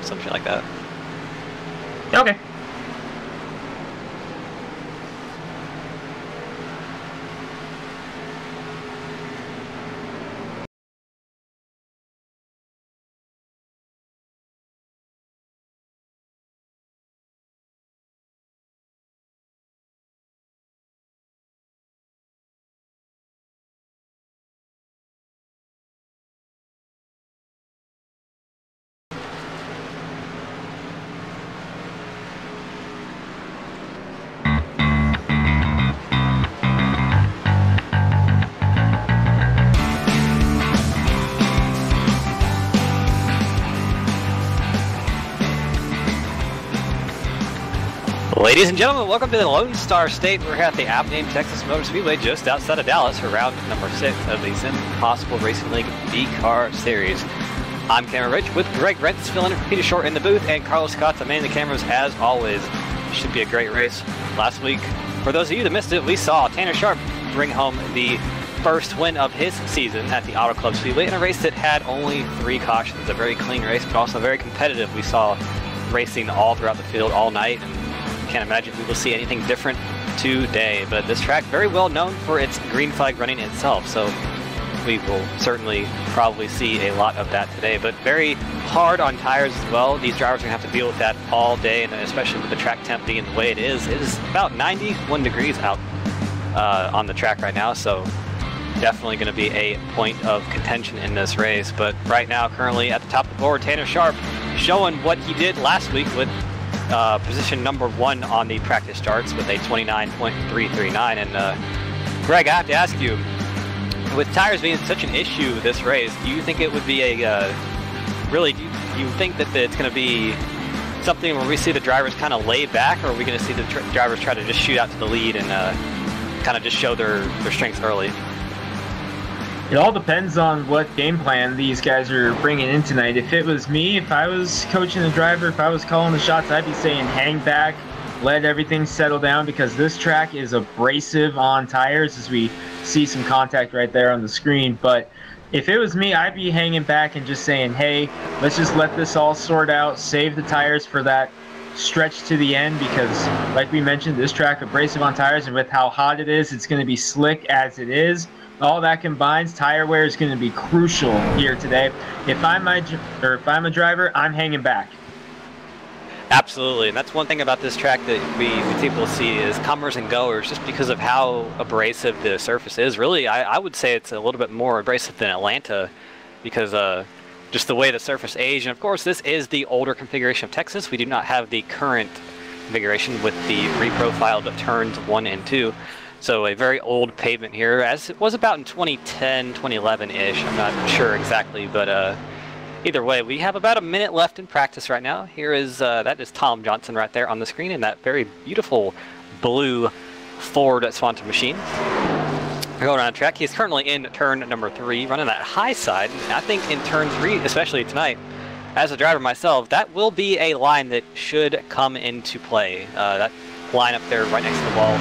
something like that. Okay. Ladies and gentlemen, welcome to the Lone Star State. We're here at the app-named Texas Motor Speedway just outside of Dallas for round number 6 of the SimPossible Racing League B-Car Series. I'm Camera Rich with Greg Rentz filling in for Peter Short in the booth, and Carlos Scott's manning the cameras as always. Should be a great race. Last week, for those of you that missed it, we saw Tanner Sharp bring home the first win of his season at the Auto Club Speedway in a race that had only 3 cautions. A very clean race, but also very competitive. We saw racing all throughout the field all night, and can't imagine we will see anything different today. But this track very well known for its green flag running itself, so we will certainly probably see a lot of that today. But very hard on tires as well. These drivers are going to have to deal with that all day, and especially with the track temp being the way it is. It is about 91 degrees out on the track right now, so definitely going to be a point of contention in this race. But right now, currently at the top of the board, Tanner Sharp showing what he did last week with position number 1 on the practice starts with a 29.339. And Greg, I have to ask you, with tires being such an issue this race, do you think it would be a really? Do you think that it's going to be something where we see the drivers kind of lay back, or are we going to see the drivers try to just shoot out to the lead and kind of just show their strengths early? It all depends on what game plan these guys are bringing in tonight. If it was me, if I was coaching the driver, if I was calling the shots, I'd be saying hang back, let everything settle down, because this track is abrasive on tires, as we see some contact right there on the screen. But if it was me, I'd be hanging back and just saying, hey, let's just let this all sort out, save the tires for that stretch to the end, because like we mentioned, this track abrasive on tires, and with how hot it is, it's going to be slick as it is. All that combines, tire wear is going to be crucial here today. If I'm a driver, I'm hanging back. Absolutely, and that's one thing about this track that we typically see is comers and goers, just because of how abrasive the surface is. Really, I would say it's a little bit more abrasive than Atlanta, because just the way the surface aged. And of course, this is the older configuration of Texas. We do not have the current configuration with the reprofiled turns 1 and 2. So a very old pavement here, as it was about in 2010, 2011-ish. I'm not sure exactly, but either way, we have about a minute left in practice right now. Here is, that is Tom Johnson right there on the screen in that very beautiful blue Ford Swanton machine. Going around the track, he's currently in turn number 3, running that high side. And I think in turn 3, especially tonight, as a driver myself, that will be a line that should come into play. That line up there right next to the wall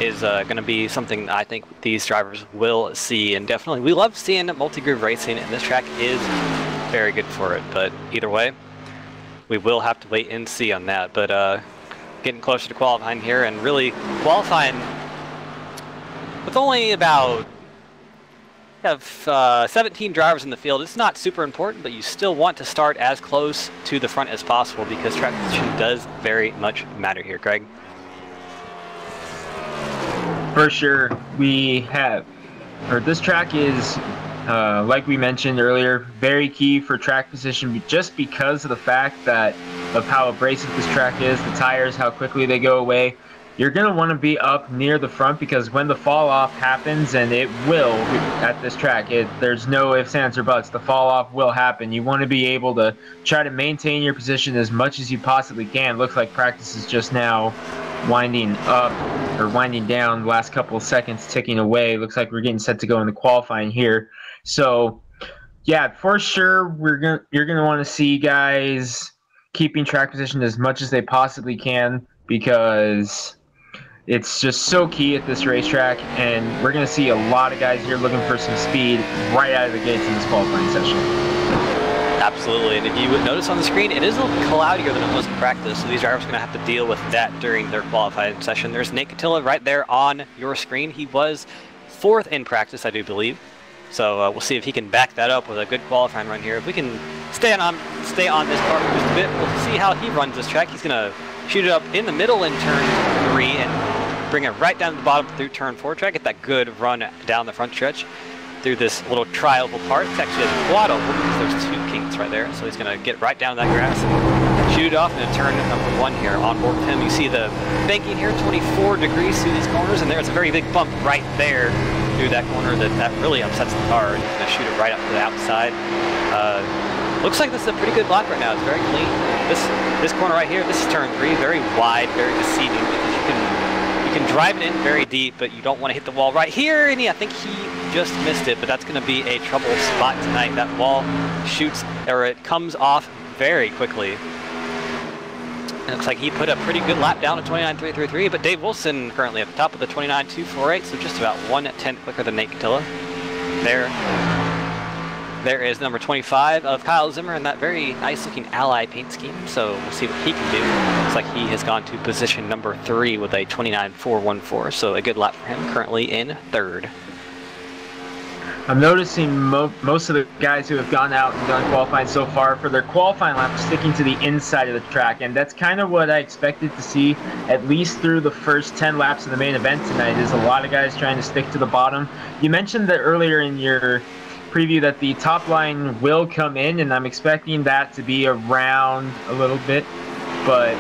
is going to be something I think these drivers will see, and definitely we love seeing multi-groove racing, and this track is very good for it. But either way, we will have to wait and see on that. But getting closer to qualifying here, and really qualifying with only about 17 drivers in the field. It's not super important, but you still want to start as close to the front as possible, because track position does very much matter here. Greg? For sure, this track is, like we mentioned earlier, very key for track position, just because of the fact of how abrasive this track is, the tires, how quickly they go away. You're going to want to be up near the front, because when the fall off happens, and it will at this track, there's no ifs, ands, or buts, the fall off will happen. You want to be able to try to maintain your position as much as you possibly can. Looks like practice is just now winding up, or winding down, the last couple of seconds ticking away. Looks like we're getting set to go into qualifying here. So yeah, for sure, you're gonna want to see guys keeping track position as much as they possibly can, because it's just so key at this racetrack, and we're going to see a lot of guys here looking for some speed right out of the gates in this qualifying session. Absolutely, and if you would notice on the screen, it is a little cloudier than it was in practice, so these drivers are going to have to deal with that during their qualifying session. There's Nate Catilla right there on your screen. He was 4th in practice, I do believe. So we'll see if he can back that up with a good qualifying run here. If we can stay on this car for just a bit, we'll see how he runs this track. He's going to shoot it up in the middle in turn 3 and bring it right down to the bottom through turn 4. Try to get that good run down the front stretch through this little trialable part. It's actually a quad oval because there's 2 kinks right there. So he's going to get right down that grass and shoot it off into turn number 1 here. On board with him, you see the banking here, 24 degrees through these corners, and there's a very big bump right there through that corner that really upsets the car. He's going to shoot it right up to the outside. Looks like this is a pretty good lap right now. It's very clean. This corner right here, this is turn 3, very wide, very deceiving because you can drive it in very deep, but you don't want to hit the wall right here. And I think he just missed it, but that's going to be a trouble spot tonight. That wall shoots, or it comes off very quickly. It looks like he put a pretty good lap down at 29.333, but Dave Wilson currently at the top of the 29.248, so just about 1/10 quicker than Nate Catilla. There is number 25 of Kyle Zimmer in that very nice-looking Ally paint scheme, so we'll see what he can do. Looks like he has gone to position number 3 with a 29.414, so a good lap for him, currently in 3rd. I'm noticing most of the guys who have gone out and done qualifying so far for their qualifying lap sticking to the inside of the track, and that's kind of what I expected to see at least through the first 10 laps of the main event tonight. Is a lot of guys trying to stick to the bottom. You mentioned that earlier in your preview that the top line will come in, and I'm expecting that to be around a little bit, but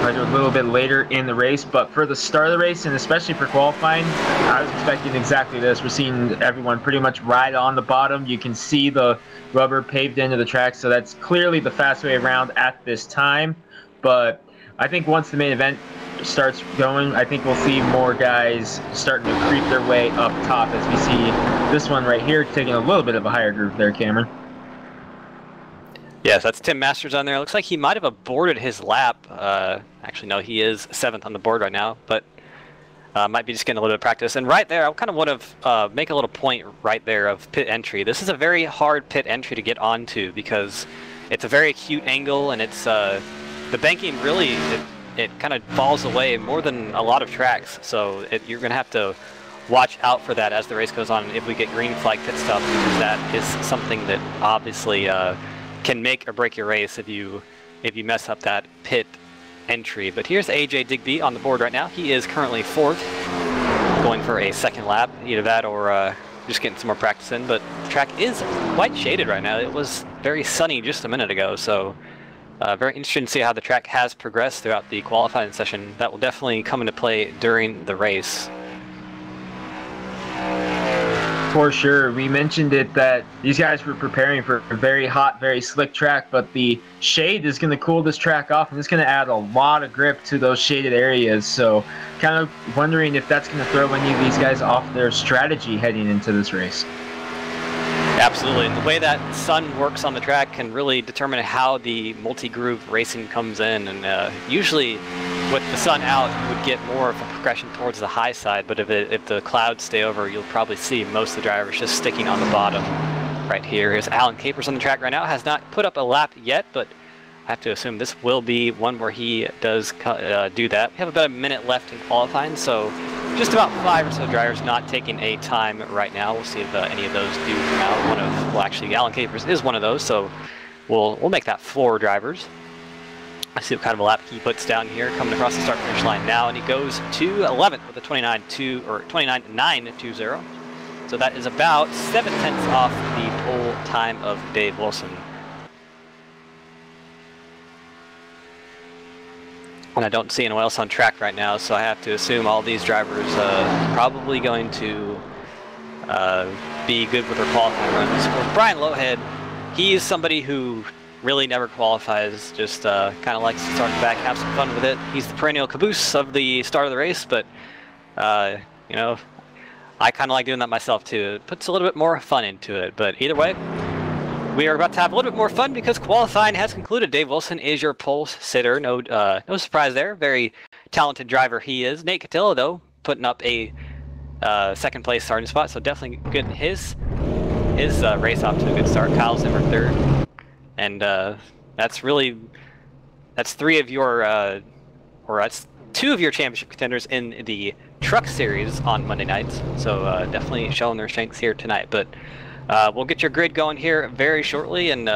a little bit later in the race. But for the start of the race, and especially for qualifying, I was expecting exactly this. We're seeing everyone pretty much right on the bottom. You can see the rubber paved into the track, so that's clearly the fast way around at this time. But I think once the main event starts going, I think we'll see more guys starting to creep their way up top, as we see this one right here taking a little bit of a higher groove there, Cameron. Yes, that's Tim Masters on there. Looks like he might have aborted his lap. Actually, no, he is 7th on the board right now, but might be just getting a little bit of practice. And right there, I kind of want to make a little point right there of pit entry. This is a very hard pit entry to get onto because it's a very acute angle, and it's the banking really, it kind of falls away more than a lot of tracks. So you're going to have to watch out for that as the race goes on. If we get green flag pit stop, because that is something that obviously can make or break your race if you mess up that pit entry. But here's AJ Digby on the board right now. He is currently 4th, going for a 2nd lap. Either that or just getting some more practice in. But the track is quite shaded right now. It was very sunny just a minute ago, so very interesting to see how the track has progressed throughout the qualifying session. That will definitely come into play during the race. For sure. We mentioned it that these guys were preparing for a very hot, very slick track, but the shade is going to cool this track off, and it's going to add a lot of grip to those shaded areas. So kind of wondering if that's going to throw any of these guys off their strategy heading into this race. Absolutely, and the way that sun works on the track can really determine how the multi-groove racing comes in, and usually with the sun out you would get more of a progression towards the high side, but if the clouds stay over, you'll probably see most of the drivers just sticking on the bottom. Right here, here's Alan Capers on the track right now. Has not put up a lap yet, but I have to assume this will be one where he does do that. We have about a minute left in qualifying, so just about 5 or so drivers not taking a time right now. We'll see if any of those do come out. Well, actually, Alan Capers is one of those, so we'll make that 4 drivers. Let's see what kind of a lap he puts down here, coming across the start-finish line now, and he goes to 11th with a 29.920. So that is about 7/10 off the pole time of Dave Wilson. And I don't see anyone else on track right now, so I have to assume all these drivers probably going to be good with their qualifying runs. With Brian Lowhead, he is somebody who really never qualifies, just kind of likes to start in the back, have some fun with it. He's the perennial caboose of the start of the race, but you know, I kind of like doing that myself too. It puts a little bit more fun into it, but either way, we are about to have a little bit more fun because qualifying has concluded. Dave Wilson is your pole sitter. No surprise there. Very talented driver he is. Nate Catilla, though, putting up a 2nd place starting spot, so definitely getting his race off to a good start. Kyle Zimmer 3rd. and that's three of your, or that's two of your championship contenders in the Truck Series on Monday nights. So definitely showing their strengths here tonight. But we'll get your grid going here very shortly, and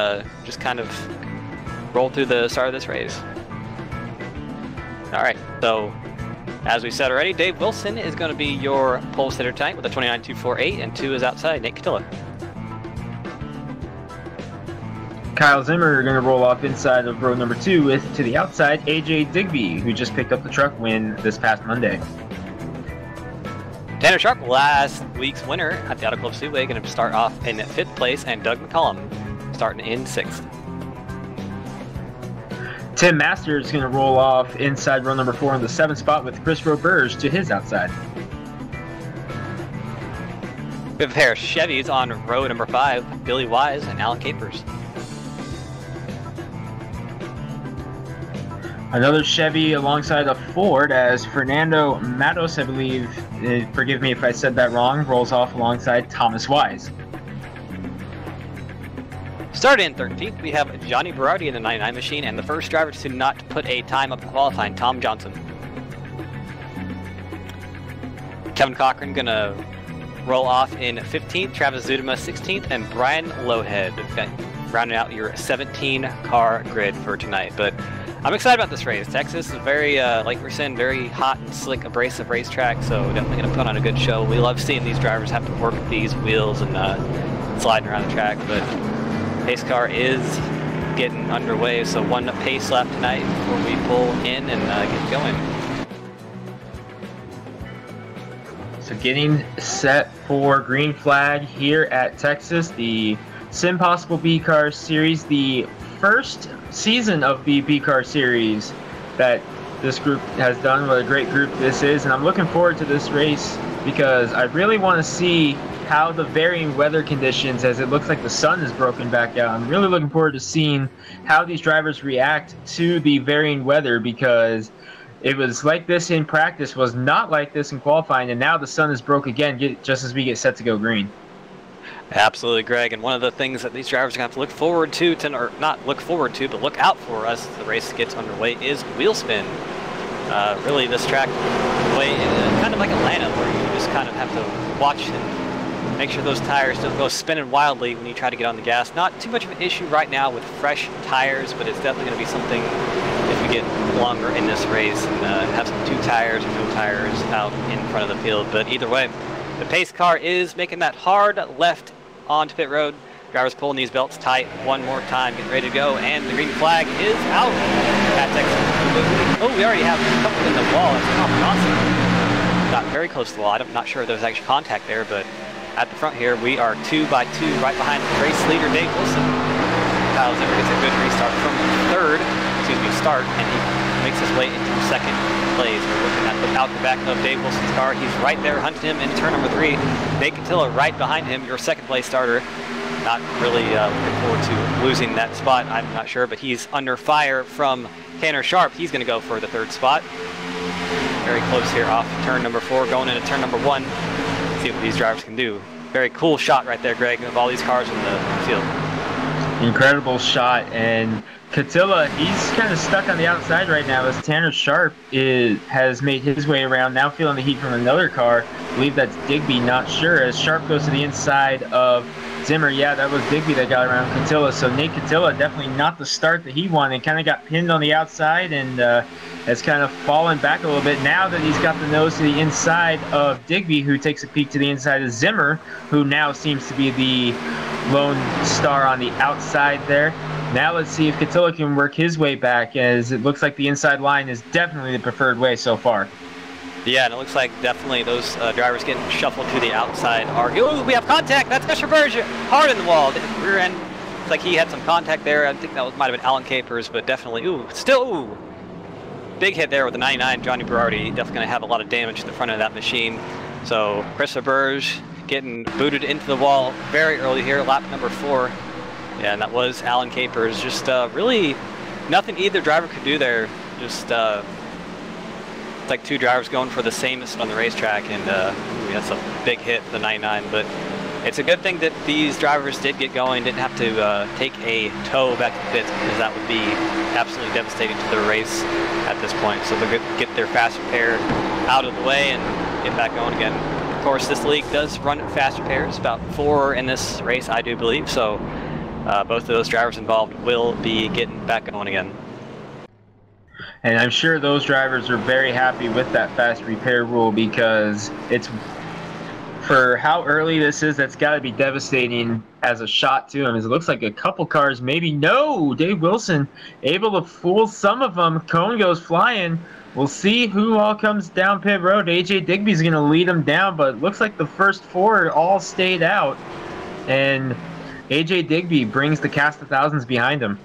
just kind of roll through the start of this race. All right, so as we said already, Dave Wilson is going to be your pole sitter tonight with a 29.248, and 2 is outside Nate Catilla. Kyle Zimmer going to roll off inside of row number 2 with, to the outside, AJ Digby, who just picked up the truck win this past Monday. Tanner Sharp, last week's winner at the Auto Club Speedway, going to start off in 5th place, and Doug McCollum starting in 6th. Tim Masters is going to roll off inside row number 4 in the 7th spot with Chris Roberge to his outside. We have a pair of Chevys on row number 5, Billy Wise and Alan Capers. Another Chevy alongside a Ford as Fernando Matos, I believe, forgive me if I said that wrong, rolls off alongside Thomas Wise. Starting in 13th, we have Johnny Berardi in the 99 machine, and the first driver to not put a time up in qualifying, Tom Johnson. Kevin Cochran gonna roll off in 15th, Travis Zudema 16th, and Brian Lowhead rounding out your 17-car grid for tonight. But I'm excited about this race. Texas is very, like we're saying, very hot and slick, abrasive racetrack, so definitely going to put on a good show. We love seeing these drivers have to work with these wheels and sliding around the track, but pace car is getting underway, so one pace lap tonight before we pull in and get going. So getting set for green flag here at Texas, the SimPossible B-Car Series, the first season of the B-Car Series that this group has done. What a great group this is, and I'm looking forward to this race because I really want to see how the varying weather conditions, as it looks like the sun is broken back out. I'm really looking forward to seeing how these drivers react to the varying weather, because it was like this in practice, was not like this in qualifying, and now the sun is broke again just as we get set to go green. Absolutely, Greg, and one of the things that these drivers are going to have to look forward to, or not look forward to, but look out for as the race gets underway, is wheel spin. Really, this track way kind of like Atlanta, where you just kind of have to watch and make sure those tires don't go spinning wildly when you try to get on the gas. Not too much of an issue right now with fresh tires, but it's definitely going to be something if we get longer in this race and have some 2 tires or no tires out in front of the field. But either way, the pace car is making that hard left onto pit road. Drivers pulling these belts tight one more time, getting ready to go, and the green flag is out at Texas. Oh, we already have a couple in the wall. It's Tom Johnson. Got very close to the wall. I'm not sure if there was actually contact there, but at the front here, we are 2 by 2 right behind the race leader, Dave Wilson. Kyle Zimmer gets a good restart from start, and he makes his way into 2nd place. We're looking at the out the back of Dave Wilson's car. He's right there hunting him in turn number 3. Nate Catilla right behind him, your 2nd place starter. Not really looking forward to losing that spot, I'm not sure, but he's under fire from Tanner Sharp. He's going to go for the 3rd spot. Very close here off turn number 4, going into turn number 1. See what these drivers can do. Very cool shot right there, Greg, of all these cars in the field. Incredible shot, and Catilla, he's kind of stuck on the outside right now as Tanner Sharp has made his way around, now feeling the heat from another car. I believe that's Digby, not sure, as Sharp goes to the inside of Zimmer. Yeah, that was Digby that got around Catilla. So Nate Catilla definitely not the start that he wanted. Kind of got pinned on the outside and has kind of fallen back a little bit. Now that he's got the nose to the inside of Digby, who takes a peek to the inside of Zimmer, who now seems to be the lone star on the outside there. Now let's see if Catilla can work his way back, as it looks like the inside line is definitely the preferred way so far. Yeah, and it looks like definitely those drivers getting shuffled to the outside are... Ooh, we have contact! That's Chris Roberge hard in the wall. The rear end, it's like he had some contact there. I think that might have been Alan Capers, but definitely, big hit there with the 99, Johnny Berardi. Definitely going to have a lot of damage to the front of that machine. So Chris Roberge getting booted into the wall very early here, lap number 4. Yeah, and that was Alan Capers. Just really nothing either driver could do there. Just like 2 drivers going for the sameness on the racetrack, and that's a big hit for the 99. But It's a good thing that these drivers did get going, didn't have to take a tow back to the pits, because that would be absolutely devastating to their race at this point. So they're going to get their fast repair out of the way and get back going again. Of course, this league does run fast repairs, about 4 in this race, I do believe. So both of those drivers involved will be getting back going again. And I'm sure those drivers are very happy with that fast repair rule, because it's, for how early this is, that's got to be devastating as a shot to him. As it looks like a couple cars, maybe no, Dave Wilson able to fool some of them. Cone goes flying. We'll see who all comes down pit road. AJ Digby's going to lead them down, but it looks like the first 4 all stayed out. And AJ Digby brings the cast of thousands behind him.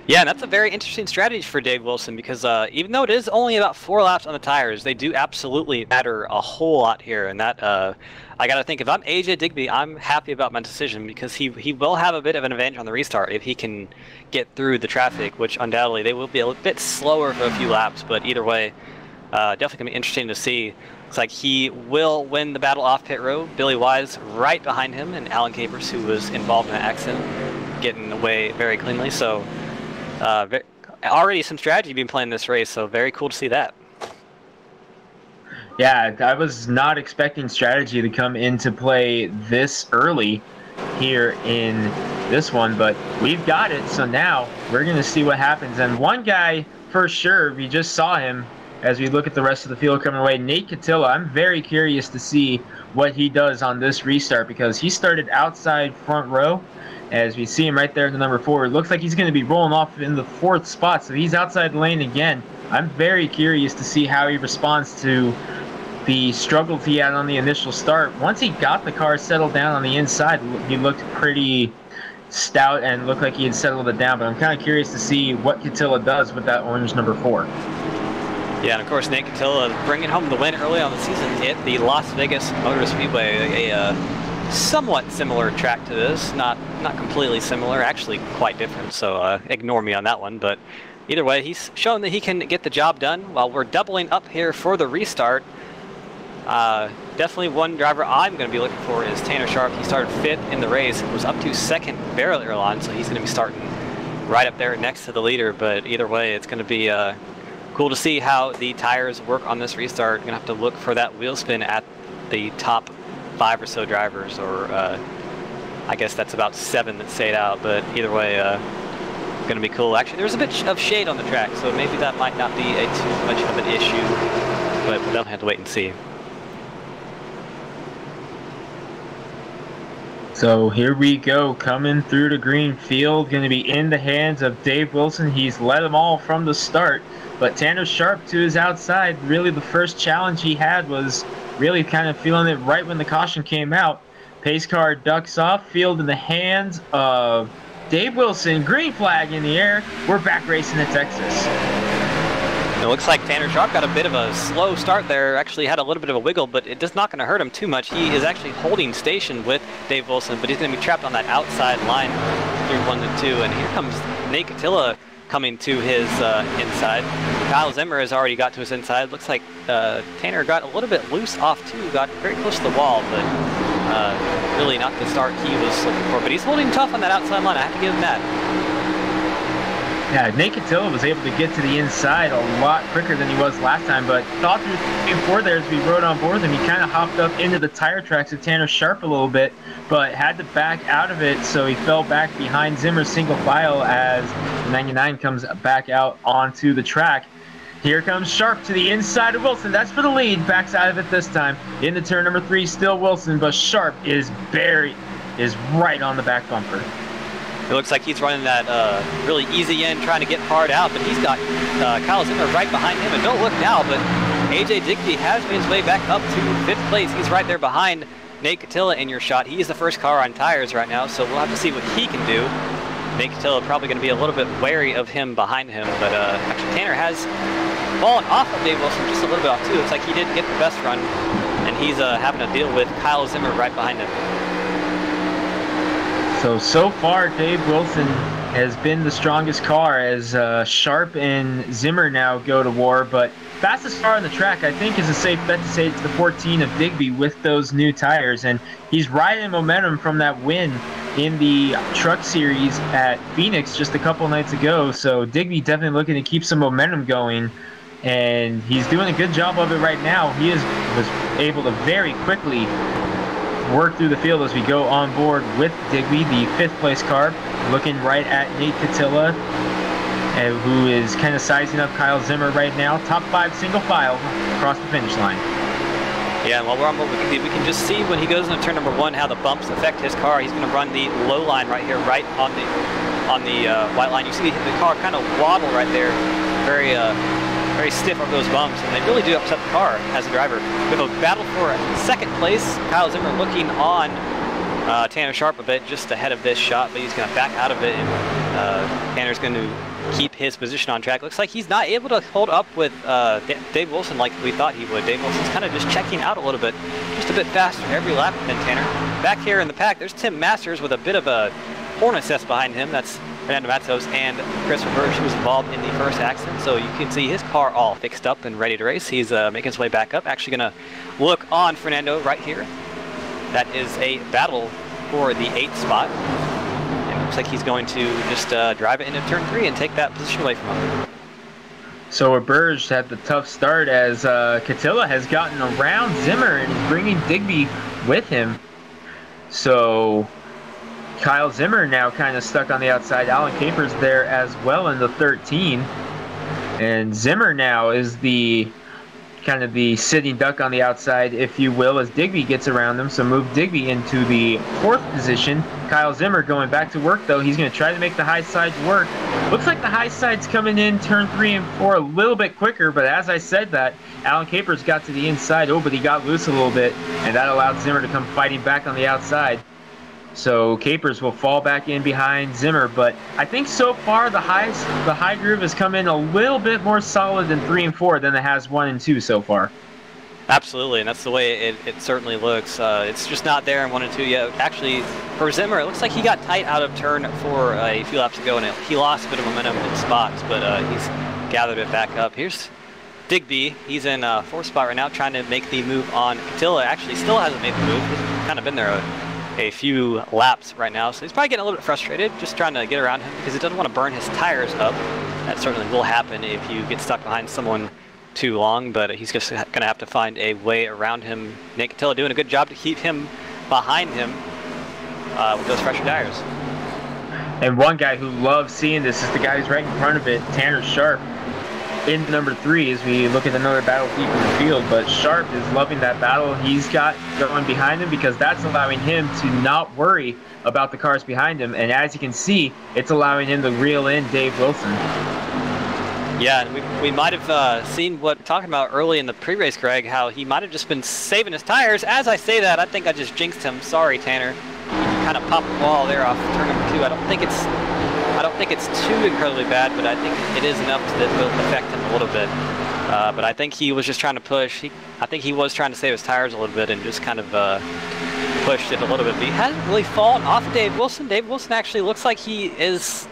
Yeah, and that's a very interesting strategy for Dave Wilson, because even though it is only about 4 laps on the tires, they do absolutely matter a whole lot here. And that, I got to think, if I'm AJ Digby, I'm happy about my decision, because he will have a bit of an advantage on the restart if he can get through the traffic, which undoubtedly they will be a bit slower for a few laps. But either way, definitely going to be interesting to see. Looks like he will win the battle off pit road. Billy Wise right behind him, and Alan Capers, who was involved in that accident, getting away very cleanly. So already some strategy being played in this race, so very cool to see that. Yeah, I was not expecting strategy to come into play this early here in this one, but we've got it, so now we're going to see what happens. And one guy, for sure, we just saw him as we look at the rest of the field coming away, Nate Catilla. I'm very curious to see what he does on this restart, because he started outside front row. As we see him right there in the number 4, it looks like he's going to be rolling off in the 4th spot, so he's outside the lane again. I'm very curious to see how he responds to the struggles he had on the initial start. Once he got the car settled down on the inside, he looked pretty stout and looked like he had settled it down, but I'm kind of curious to see what Catilla does with that orange number 4. Yeah, and of course Nate Catilla bringing home the win early on the season at the Las Vegas Motor Speedway, a somewhat similar track to this, not completely similar, actually quite different, so ignore me on that one. But either way, he's shown that he can get the job done. While we're doubling up here for the restart, definitely one driver I'm going to be looking for is Tanner Sharp. He started 5th in the race, was up to 2nd very early on, so he's going to be starting right up there next to the leader. But either way, it's going to be cool to see how the tires work on this restart. Going to have to look for that wheel spin at the top 5 or so drivers, or I guess that's about 7 that stayed out, but either way, going to be cool. Actually, there's a bit of shade on the track, so maybe that might not be too much of an issue, but we'll definitely have to wait and see. So here we go, coming through the green field, going to be in the hands of Dave Wilson. He's led them all from the start, but Tanner Sharp to his outside. Really the first challenge he had was really kind of feeling it right when the caution came out. Pace car ducks off, field in the hands of Dave Wilson. Green flag in the air. We're back racing at Texas. It looks like Tanner Sharp got a bit of a slow start there, actually had a little bit of a wiggle, but it is not going to hurt him too much. He is actually holding station with Dave Wilson, but he's going to be trapped on that outside line through 1 and 2, and here comes Nate Catilla coming to his inside. Kyle Zimmer has already got to his inside. Looks like Tanner got a little bit loose off too, got very close to the wall, but really not the start he was looking for. But he's holding tough on that outside line, I have to give him that. Yeah, Nate Catilla was able to get to the inside a lot quicker than he was last time, but thought through before there as we rode on board him, he kind of hopped up into the tire tracks of Tanner Sharp a little bit, but had to back out of it, so he fell back behind Zimmer single file as the 99 comes back out onto the track. Here comes Sharp to the inside of Wilson. That's for the lead. Backs out of it this time. Into turn number 3, still Wilson, but Sharp is right on the back bumper. It looks like he's running that really easy in, trying to get hard out, but he's got Kyle Zimmer right behind him. And don't look now, but AJ Digby has made his way back up to 5th place. He's right there behind Nate Catilla in your shot. He's the first car on tires right now, so we'll have to see what he can do. Nate Catilla probably going to be a little bit wary of him behind him, but actually Tanner has fallen off of Dave Wilson just a little bit off too. Looks like he didn't get the best run, and he's having to deal with Kyle Zimmer right behind him. So far, Dave Wilson has been the strongest car as Sharp and Zimmer now go to war, but fastest car on the track, I think, is a safe bet to say it's the 14 of Digby with those new tires. And he's riding momentum from that win in the Truck Series at Phoenix just a couple nights ago. So Digby definitely looking to keep some momentum going. And he's doing a good job of it right now. He was able to very quickly work through the field as we go on board with Digby, the 5th place car, looking right at Nate Catilla, who is kind of sizing up Kyle Zimmer right now. Top 5 single file across the finish line. Yeah, and while we're on board, we can just see when he goes into turn number 1 how the bumps affect his car. He's going to run the low line right here, right on the white line. You see the car kind of wobble right there, very stiff over those bumps, and they really do upset the car as a driver. We have a battle for 2nd place. Kyle Zimmer looking on Tanner Sharp a bit just ahead of this shot, but he's going to back out of it, and Tanner's going to keep his position on track. Looks like he's not able to hold up with Dave Wilson like we thought he would. Dave Wilson's kind of just checking out a little bit, just a bit faster every lap than Tanner. Back here in the pack, there's Tim Masters with a bit of a hornet's nest behind him. That's Fernando Matos and Christopher Burge, who was involved in the first accident. So you can see his car all fixed up and ready to race. He's making his way back up. Actually going to look on Fernando right here. That is a battle for the 8th spot. And it looks like he's going to just drive it into turn 3 and take that position away from him. So Burge had the tough start as Catilla has gotten around Zimmer and is bringing Digby with him. So Kyle Zimmer now kind of stuck on the outside. Alan Capers there as well in the 13. And Zimmer now is the kind of the sitting duck on the outside, if you will, as Digby gets around them. So move Digby into the 4th position. Kyle Zimmer going back to work, though. He's going to try to make the high sides work. Looks like the high sides coming in turn 3 and 4 a little bit quicker, but as I said that, Alan Capers got to the inside. Oh, but he got loose a little bit, and that allowed Zimmer to come fighting back on the outside. So Capers will fall back in behind Zimmer, but I think so far the high groove has come in a little bit more solid than 3 and 4 than it has 1 and 2 so far. Absolutely, and that's the way it certainly looks. It's just not there in 1 and 2 yet. Actually, for Zimmer, it looks like he got tight out of turn 4 a few laps ago, and he lost a bit of momentum in spots, but he's gathered it back up. Here's Digby. He's in 4th spot right now, trying to make the move on Catilla. Actually, still hasn't made the move. He's kind of been there a few laps right now, so he's probably getting a little bit frustrated, just trying to get around him because he doesn't want to burn his tires up. That certainly will happen if you get stuck behind someone too long, but he's just going to have to find a way around him. Nate Catilla doing a good job to keep him behind him with those fresher tires. And one guy who loves seeing this is the guy who's right in front of it, Tanner Sharp, in number 3 as we look at another battle deep in the field. But Sharp is loving that battle he's got going behind him because that's allowing him to not worry about the cars behind him. And as you can see, it's allowing him to reel in Dave Wilson. Yeah, and we might have seen what talking about early in the pre-race, Greg, how he might have just been saving his tires. As I say that, I think I just jinxed him. Sorry, Tanner. He kind of popped the wall there off turn number 2. I don't think it's too incredibly bad, but I think it is enough that will affect him a little bit. But I think he was just trying to push. I think he was trying to save his tires a little bit and just kind of pushed it a little bit. But he hasn't really fallen off Dave Wilson. Dave Wilson actually looks like he is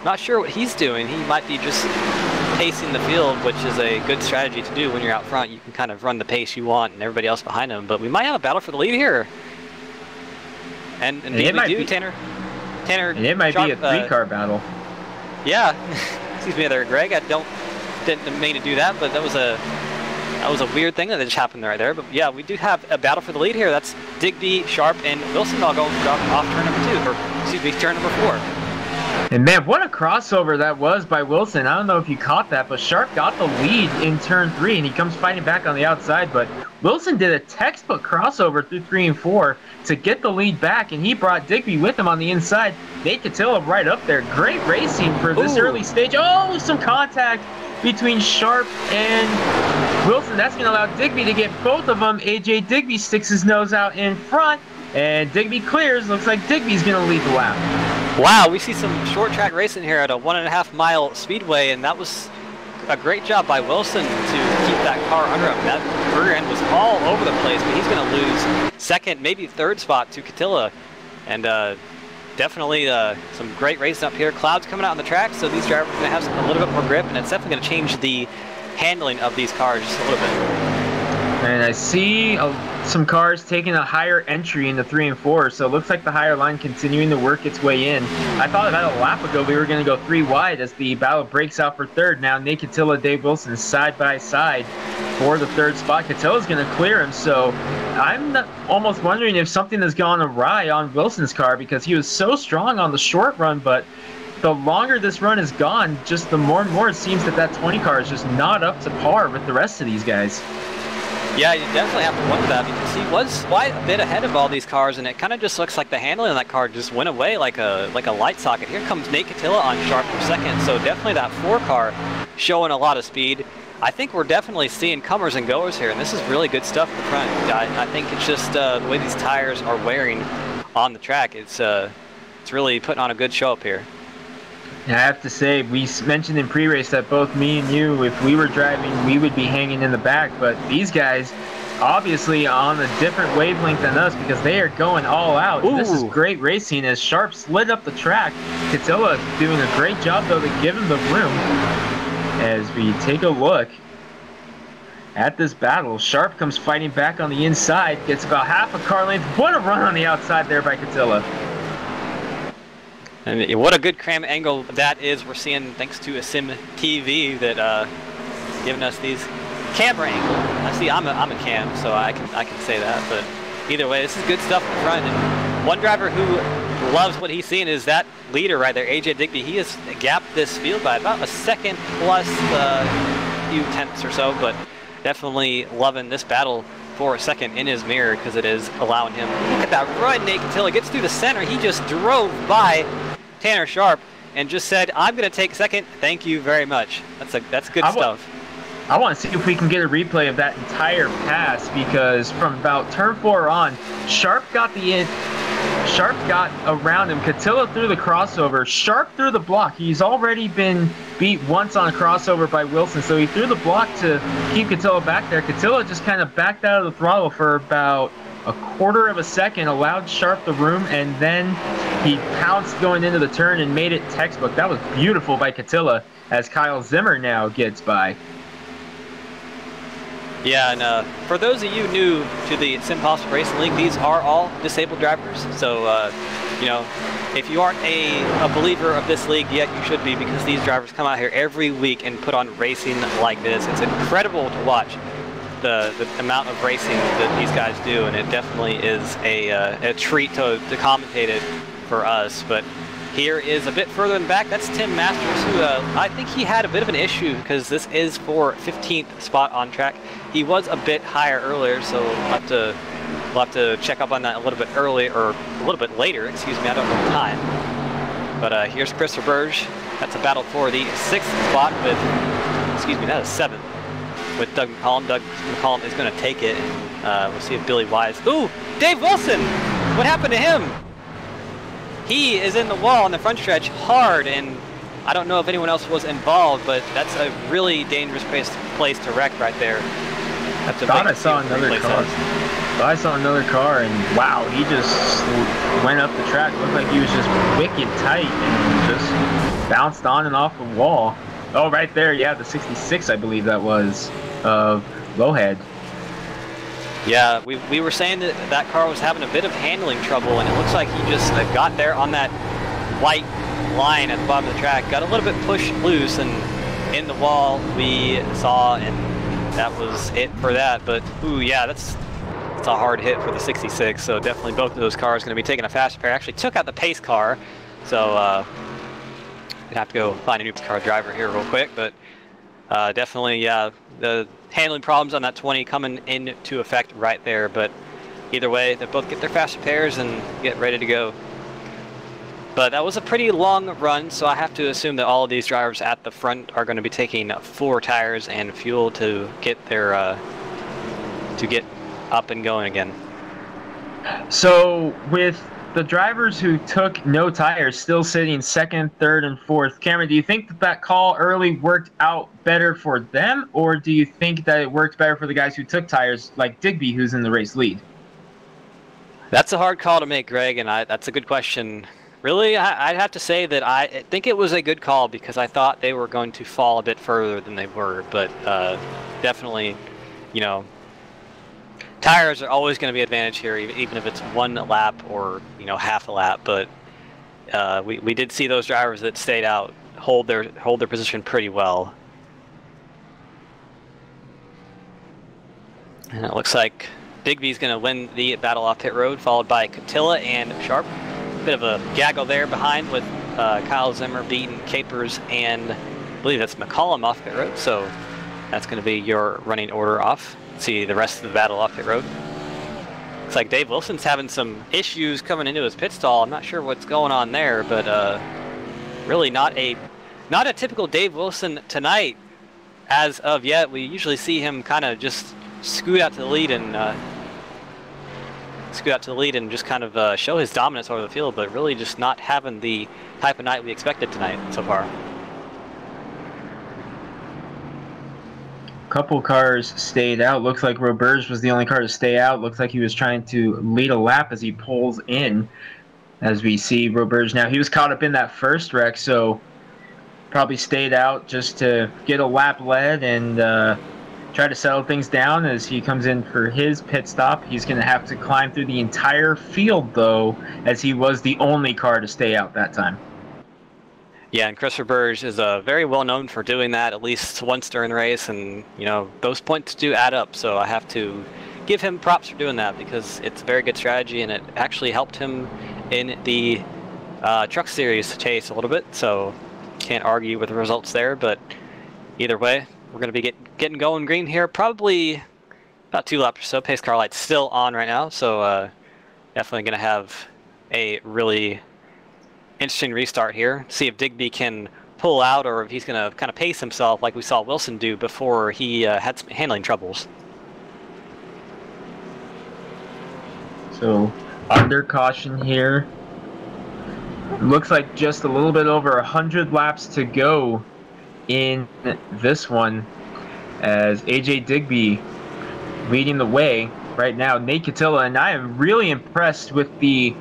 not sure what he's doing. He might be just pacing the field, which is a good strategy to do when you're out front. You can kind of run the pace you want and everybody else behind him. But we might have a battle for the lead here. And indeed we do, Tanner. And it might be a 3-car battle. Yeah, excuse me there, Greg. I didn't mean to do that, but that was a weird thing that just happened right there. But yeah, we do have a battle for the lead here. That's Digby, Sharp, and Wilson all going off turn number 2, or excuse me, turn number 4. And man, what a crossover that was by Wilson. I don't know if you caught that, but Sharp got the lead in turn 3, and he comes fighting back on the outside. But Wilson did a textbook crossover through 3 and 4 to get the lead back, and he brought Digby with him on the inside. Nate Catilla right up there. Great racing for this early stage. Oh, some contact between Sharp and Wilson. That's going to allow Digby to get both of them. AJ Digby sticks his nose out in front, and Digby clears. Looks like Digby's going to lead the lap. Wow, we see some short track racing here at a 1.5 mile speedway, and that was a great job by Wilson to keep that car under him. That rear end was all over the place, but he's going to lose 2nd, maybe 3rd spot to Catilla. And definitely some great racing up here. Clouds coming out on the track, so these drivers are going to have a little bit more grip, and it's definitely going to change the handling of these cars just a little bit. And I see some cars taking a higher entry into 3 and 4, so it looks like the higher line continuing to work its way in. I thought about a lap ago we were going to go 3 wide as the battle breaks out for third. Now Nate Catilla, Dave Wilson side by side for the third spot. Catilla's going to clear him, so I'm almost wondering if something has gone awry on Wilson's car, because he was so strong on the short run, but the longer this run has gone, just the more and more it seems that that 20 car is just not up to par with the rest of these guys. Yeah, you definitely have to wonder that, because he was quite a bit ahead of all these cars, and it kind of just looks like the handling on that car just went away like a light socket. Here comes Nate Catilla on sharp for second, so definitely that 4 car showing a lot of speed. I think we're definitely seeing comers and goers here, and this is really good stuff in the front. I think it's just the way these tires are wearing on the track. It's really putting on a good show up here. I have to say, we mentioned in pre-race that both me and you, if we were driving, we would be hanging in the back. But these guys, obviously on a different wavelength than us, because they are going all out. This is great racing as Sharp slid up the track. Catilla doing a great job, though, to give him the room. As we take a look at this battle, Sharp comes fighting back on the inside, gets about half a car length. What a run on the outside there by Catilla. And what a good cram angle that is. We're seeing thanks to a Sim TV that giving us these camera angles. I see, I'm a cam, so I can say that. But either way, this is good stuff in the front. And one driver who loves what he's seeing is that leader right there, AJ Digby. He has gapped this field by about a second plus a few tenths or so, but definitely loving this battle for a second in his mirror, because it is allowing him. Look at that run. Nate Catilla gets through the center. He just drove by Tanner Sharp and just said, I'm going to take second. Thank you very much. That's good stuff. I want to see if we can get a replay of that entire pass, because from about turn 4 on, Sharp got around him. Catilla threw the crossover. Sharp threw the block. He's already been beat once on a crossover by Wilson, so he threw the block to keep Catilla back there. Catilla just kind of backed out of the throttle for about a quarter of a second, allowed Sharp the room, and then he pounced going into the turn and made it textbook. That was beautiful by Catilla, as Kyle Zimmer now gets by. Yeah, and for those of you new to the SimPossible Racing League, these are all disabled drivers. So, you know, if you aren't a believer of this league yet, you should be, because these drivers come out here every week and put on racing like this. It's incredible to watch the amount of racing that these guys do, and it definitely is a treat to commentate it for us. But here is a bit further in the back. That's Tim Masters, who I think he had a bit of an issue, because this is for 15th spot on track. He was a bit higher earlier, so we'll have to check up on that a little bit early, or a little bit later, excuse me, I don't know the time. But here's Christopher Burge. That's a battle for the 6th spot with, excuse me, that is 7th, with Doug McCollum. Doug McCollum is going to take it. We'll see if Billy Wise. Ooh, Dave Wilson! What happened to him? He is in the wall on the front stretch hard, and I don't know if anyone else was involved, but that's a really dangerous place to wreck right there. I saw another car. I saw another car, and wow, he just went up the track. Looked like he was just wicked tight and just bounced on and off the wall. Oh, right there, yeah, the 66, I believe that was, of Lowhead. Yeah, we were saying that that car was having a bit of handling trouble, and it looks like he just got there on that white line at the bottom of the track, got a little bit pushed loose, and in the wall we saw, and that was it for that. But ooh, yeah, that's a hard hit for the 66. So definitely both of those cars going to be taking a fast repair. Actually took out the pace car, so we'd have to go find a new car driver here real quick. But definitely, yeah, the handling problems on that 20 coming into effect right there. But either way, they both get their fast repairs and get ready to go. But that was a pretty long run, so I have to assume that all of these drivers at the front are going to be taking 4 tires and fuel to get their up and going again. So with the drivers who took no tires still sitting 2nd, 3rd, and 4th, Cameron, do you think that that call early worked out better for them, or do you think that it worked better for the guys who took tires, like Digby, who's in the race lead? That's a hard call to make, Greg, and that's a good question. Really, I'd have to say that I think it was a good call because I thought they were going to fall a bit further than they were, but definitely, you know, tires are always going to be an advantage here, even if it's one lap or, you know, half a lap. But we did see those drivers that stayed out hold their position pretty well. And it looks like Digby's going to win the battle off pit road, followed by Catilla and Sharp. Bit of a gaggle there behind with Kyle Zimmer beating Capers and I believe that's McCollum off pit road. So that's going to be your running order off. See the rest of the battle off pit road. Looks like Dave Wilson's having some issues coming into his pit stall. I'm not sure what's going on there, but really not a typical Dave Wilson tonight as of yet. We usually see him kind of just scoot out to the lead and just kind of show his dominance over the field, but really just not having the type of night we expected tonight so far. Couple cars stayed out. Looks like Roberge was the only car to stay out. Looks like he was trying to lead a lap as he pulls in. As we see Roberge now, he was caught up in that first wreck, so probably stayed out just to get a lap led and try to settle things down as he comes in for his pit stop. He's going to have to climb through the entire field, though, as he was the only car to stay out that time. Yeah, and Chris Roberge is very well known for doing that at least once during the race, and you know those points do add up. So I have to give him props for doing that because it's a very good strategy, and it actually helped him in the Truck Series chase a little bit. So can't argue with the results there. But either way, we're going to be getting going green here. Probably about 2 laps or so. Pace car light's still on right now, so definitely going to have a really interesting restart here. See if Digby can pull out or if he's going to kind of pace himself like we saw Wilson do before he had some handling troubles. So under caution here. Looks like just a little bit over 100 laps to go in this one as AJ Digby leading the way right now. Nate Catilla, and I am really impressed with the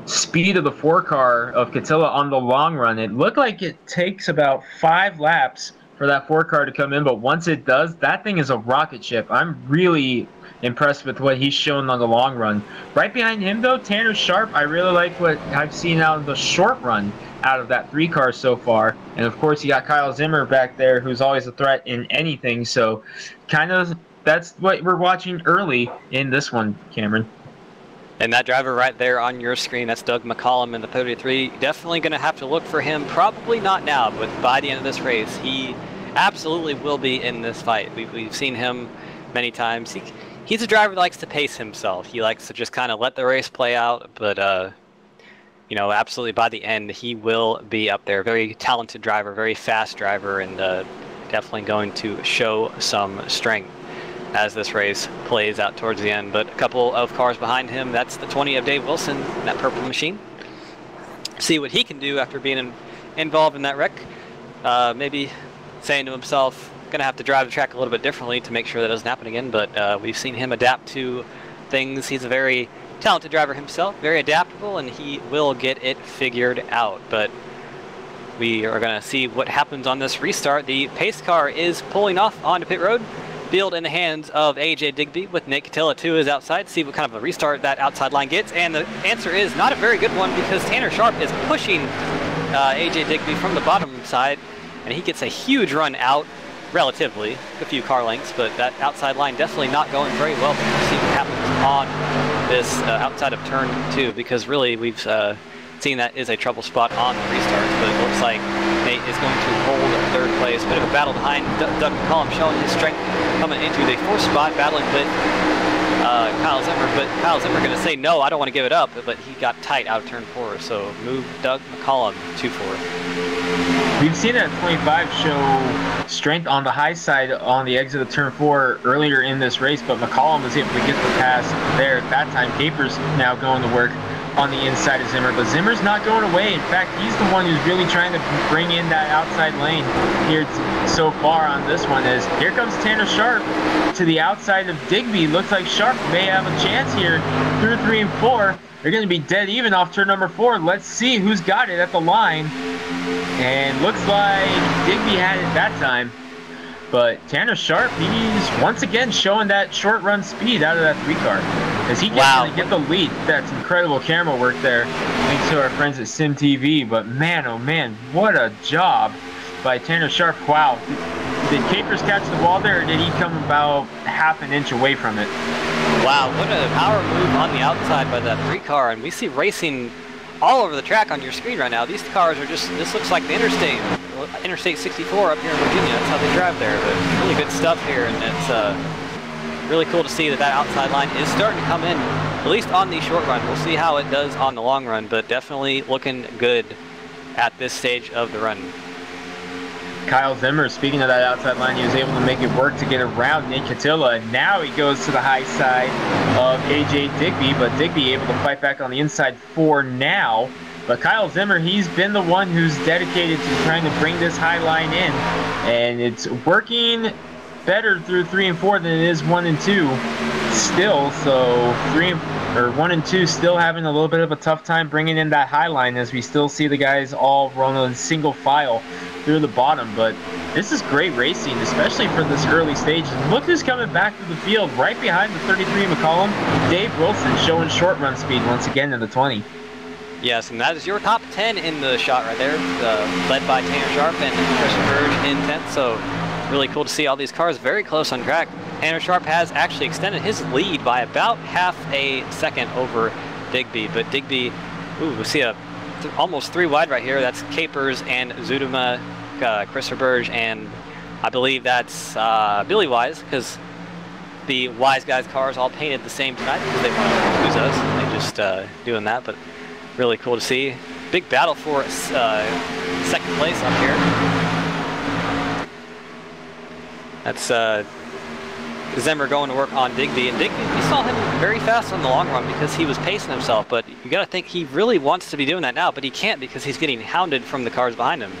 speed of the 4-car of Catilla on the long run. It looked like it takes about 5 laps for that 4-car to come in, but once it does, that thing is a rocket ship. I'm really impressed with what he's shown on the long run. Right behind him, though, Tanner Sharp, I really like what I've seen out of the short run out of that 3-car so far. And, of course, you got Kyle Zimmer back there, who's always a threat in anything. So kind of that's what we're watching early in this one, Cameron. And that driver right there on your screen, that's Doug McCollum in the 33. Definitely going to have to look for him. Probably not now, but by the end of this race, he absolutely will be in this fight. We've seen him many times. He's a driver that likes to pace himself. He likes to just kind of let the race play out, but you know, absolutely by the end, he will be up there. Very talented driver, very fast driver, and definitely going to show some strength as this race plays out towards the end. But a couple of cars behind him, that's the 20 of Dave Wilson, that purple machine. See what he can do after being involved in that wreck. Maybe saying to himself, going to have to drive the track a little bit differently to make sure that doesn't happen again, but we've seen him adapt to things. He's a very talented driver himself, very adaptable, and he will get it figured out. But we are going to see what happens on this restart. The pace car is pulling off onto pit road. Field in the hands of AJ Digby with Nick Catilla to his outside. See what kind of a restart that outside line gets. And the answer is not a very good one because Tanner Sharp is pushing AJ Digby from the bottom side. And he gets a huge run out, relatively, a few car lengths. But that outside line definitely not going very well. But we'll see what happens on this outside of turn 2. Because really we've seen that is a trouble spot on the restarts. But it looks like Nate is going to hold 3rd place. Bit of a battle behind Doug McCollum, showing his strength coming into the 4th spot, battling with Kyle Zimmer. But Kyle Zimmer going to say, no, I don't want to give it up. But he got tight out of turn 4. So move Doug McCollum to 4th. We've seen that 25 show strength on the high side on the exit of turn 4 earlier in this race, but McCollum was able to get the pass there at that time. Capers now going to work on the inside of Zimmer, but Zimmer's not going away. In fact, he's the one who's really trying to bring in that outside lane here so far on this one. As here comes Tanner Sharp to the outside of Digby. Looks like Sharp may have a chance here through 3 and 4. They're going to be dead even off turn number 4. Let's see who's got it at the line. And looks like Digby had it that time. But Tanner Sharp, he's once again showing that short run speed out of that 3 car. As he gets to get the lead. That's incredible camera work there. Thanks to our friends at SimTV. But man, oh man, what a job by Tanner Sharp. Wow. Did Capers catch the ball there, or did he come about half an inch away from it? Wow, what a power move on the outside by that 3 car. And we see racing all over the track on your screen right now. These cars are just, this looks like the Interstate 64 up here in Virginia. That's how they drive there. But really good stuff here, and it's really cool to see that outside line is starting to come in, at least on the short run. We'll see how it does on the long run, but definitely looking good at this stage of the run. Kyle Zimmer, speaking of that outside line, he was able to make it work to get around Nate Catilla, and now he goes to the high side of AJ Digby, but Digby able to fight back on the inside for now. But Kyle Zimmer, he's been the one who's dedicated to trying to bring this high line in, and it's working better through 3 and 4 than it is 1 and 2 still. So 1 and 2 still having a little bit of a tough time bringing in that high line, as we still see the guys all rolling in single file through the bottom. But this is great racing, especially for this early stage. And look who's coming back to the field right behind the 33 McCollum. Dave Wilson showing short run speed once again in the 20. Yes, and that is your top 10 in the shot right there, led by Tanner Sharp and Chris Verge in 10th. So really cool to see all these cars very close on track. Tanner Sharp has actually extended his lead by about half a second over Digby, but Digby, we see almost 3 wide right here. That's Capers and Zudema, Chris Verge, and I believe that's Billy Wise, because the Wise Guys cars all painted the same tonight because they want to confuse us. They just doing that, but really cool to see. Big battle for second place up here. That's Zimmer going to work on Digby, and Digby, we saw him very fast on the long run because he was pacing himself, but you got to think he really wants to be doing that now, but he can't because he's getting hounded from the cars behind him.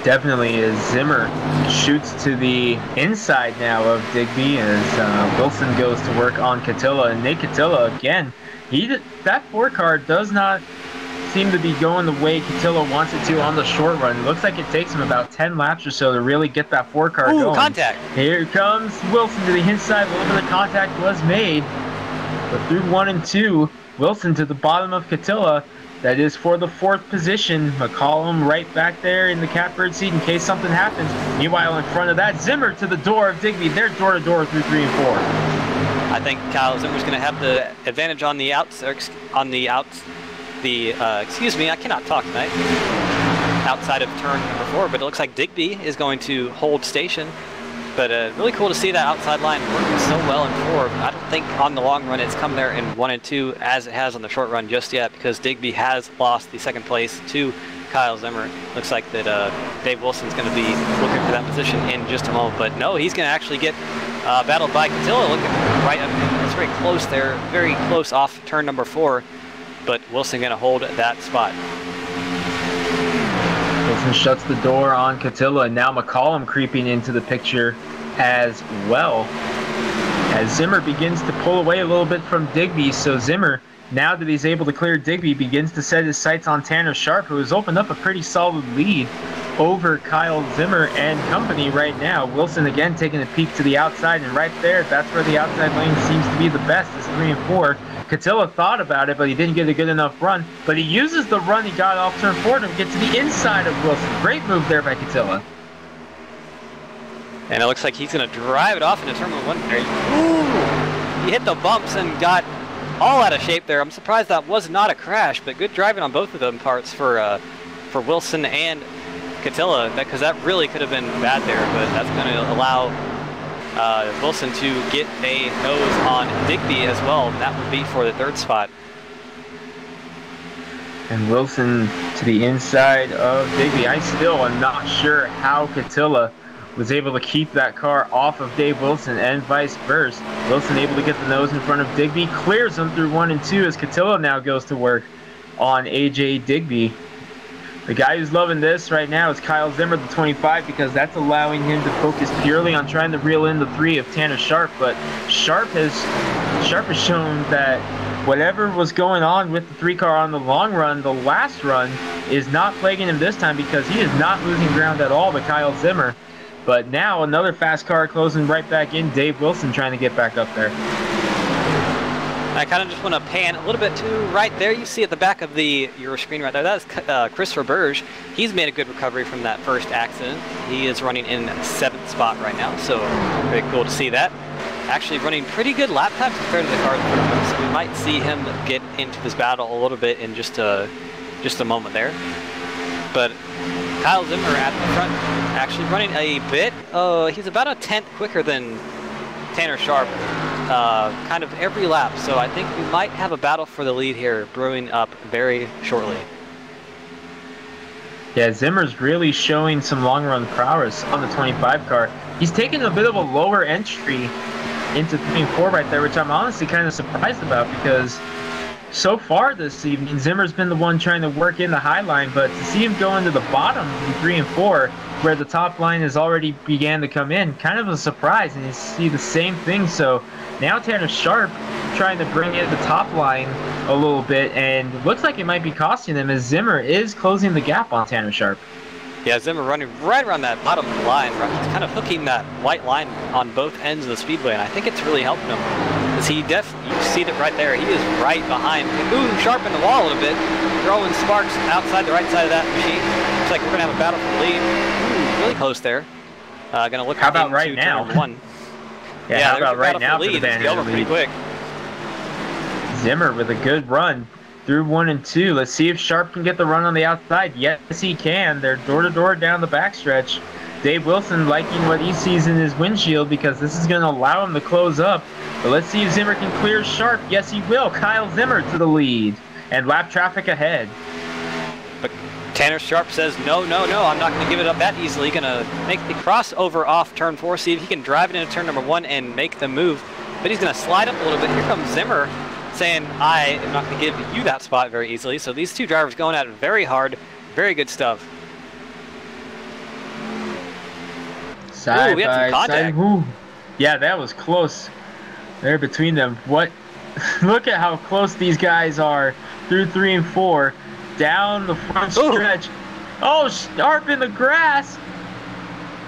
Definitely, as Zimmer shoots to the inside now of Digby, as Wilson goes to work on Catilla, and Nate Catilla again. That 4 car does not seem to be going the way Catilla wants it to on the short run. It looks like it takes him about 10 laps or so to really get that 4 car going. Contact! Here comes Wilson to the inside. A little bit of contact was made. But through 1 and 2, Wilson to the bottom of Catilla. That is for the 4th position. McCollum right back there in the catbird seat in case something happens. Meanwhile, in front of that, Zimmer to the door of Digby. They're door to door through 3 and 4. I think Kyle Zimmer's going to have the advantage on the excuse me, I cannot talk tonight, outside of turn number 4, but it looks like Digby is going to hold station. But really cool to see that outside line working so well in 4. I don't think on the long run it's come there in 1 and 2 as it has on the short run just yet, because Digby has lost the 2nd place to Kyle Zimmer. Looks like that Dave Wilson's going to be looking for that position in just a moment. But no, he's going to actually get battled by Catilla, looking right up. It's very close there, very close off turn number 4. But Wilson going to hold that spot. Wilson shuts the door on Catilla, and now McCollum creeping into the picture as well. As Zimmer begins to pull away a little bit from Digby, so Zimmer, now that he's able to clear Digby, begins to set his sights on Tanner Sharp, who has opened up a pretty solid lead over Kyle Zimmer and company right now. Wilson again taking a peek to the outside, and right there, that's where the outside lane seems to be the best, is 3 and 4. Catilla thought about it, but he didn't get a good enough run. But he uses the run he got off turn 4 to get to the inside of Wilson. Great move there by Catilla. And it looks like he's going to drive it off into turn 1 there. Ooh! He hit the bumps and got all out of shape there. I'm surprised that was not a crash, but good driving on both of them parts for Wilson and Catilla, because that really could have been bad there, but that's going to allow Wilson to get a nose on Digby as well. That would be for the 3rd spot. And Wilson to the inside of Digby. I still am not sure how Catilla was able to keep that car off of Dave Wilson and vice versa. Wilson able to get the nose in front of Digby, clears him through 1 and 2 as Cotillo now goes to work on AJ Digby. The guy who's loving this right now is Kyle Zimmer, the 25, because that's allowing him to focus purely on trying to reel in the 3 of Tanner Sharp. But Sharp has shown that whatever was going on with the 3 car on the long run, the last run, is not plaguing him this time because he is not losing ground at all to Kyle Zimmer. But now another fast car closing right back in, Dave Wilson trying to get back up there. I kind of just want to pan a little bit to right there. You see at the back of your screen right there, that's Christopher Burge. He's made a good recovery from that first accident. He is running in 7th spot right now, so very cool to see that. Actually running pretty good lap times compared to the car in front of him, so we might see him get into this battle a little bit in just a moment there. But Kyle Zimmer at the front, actually running a bit. He's about a 10th quicker than Tanner Sharp, kind of every lap. So I think we might have a battle for the lead here brewing up very shortly. Yeah, Zimmer's really showing some long run prowess on the 25 car. He's taking a bit of a lower entry into 3 and 4 right there, which I'm honestly kind of surprised about because so far this evening, Zimmer's been the one trying to work in the high line, but to see him go into the bottom in 3 and 4, where the top line has already began to come in, kind of a surprise, and you see the same thing. So now Tanner Sharp trying to bring in the top line a little bit, and it looks like it might be costing him as Zimmer is closing the gap on Tanner Sharp. Yeah, Zimmer running right around that bottom line, right? He's kind of hooking that white line on both ends of the speedway, and I think it's really helping him. Because you see that right there, he is right behind. Ooh, Sharp in the wall a little bit, throwing sparks outside the right side of that machine. Looks like we're going to have a battle for the lead. Ooh, really close there. Going to look how about right now? Turn 1. Yeah, how about right now for the lead? It's over pretty quick. Zimmer with a good run through 1 and 2. Let's see if Sharp can get the run on the outside. Yes, he can. They're door-to-door down the backstretch. Dave Wilson liking what he sees in his windshield because this is going to allow him to close up. But let's see if Zimmer can clear Sharp. Yes, he will. Kyle Zimmer to the lead. And lap traffic ahead. But Tanner Sharp says, no, I'm not going to give it up that easily. Going to make the crossover off turn 4, see if he can drive it into turn number 1 and make the move. But he's going to slide up a little bit. Here comes Zimmer saying, I am not going to give you that spot very easily. So these two drivers going at it very hard. Very good stuff. Side we had some contact. Yeah, that was close there between them. What? Look at how close these guys are through 3 and 4. Down the front stretch. Oh, Sharp in the grass.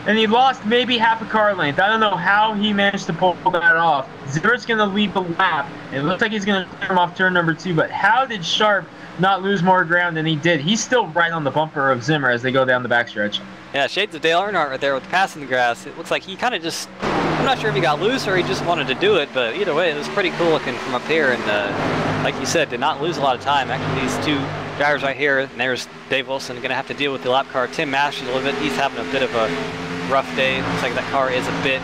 And he lost maybe half a car length. I don't know how he managed to pull that off. Zimmer's going to lead the lap. It looks like he's going to clear him off turn number 2. But how did Sharp not lose more ground than he did? He's still right on the bumper of Zimmer as they go down the backstretch. Yeah, shades of Dale Earnhardt right there with the pass in the grass. It looks like he kind of just, I'm not sure if he got loose or he just wanted to do it, but either way, it was pretty cool looking from up here. And like you said, did not lose a lot of time. Actually, these two drivers right here, and there's Dave Wilson going to have to deal with the lap car. Tim Masters a little bit. He's having a bit of a rough day. Looks like that car is a bit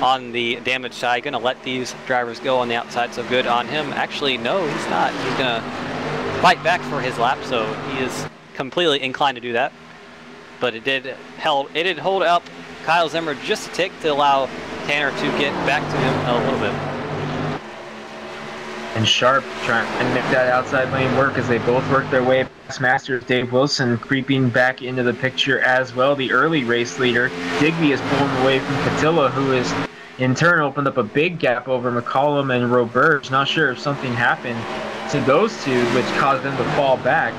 on the damage side. Going to let these drivers go on the outside, so good on him. Actually, no, he's not. He's going to fight back for his lap, so he is completely inclined to do that. But it did hold up Kyle Zimmer just a tick to allow Tanner to get back to him a little bit. And Sharp trying to make that outside lane work as they both work their way past Masters. Dave Wilson creeping back into the picture as well, the early race leader. Digby is pulling away from Cotillo, who is in turn opened up a big gap over McCollum and Roberge. Not sure if something happened to those two which caused them to fall back.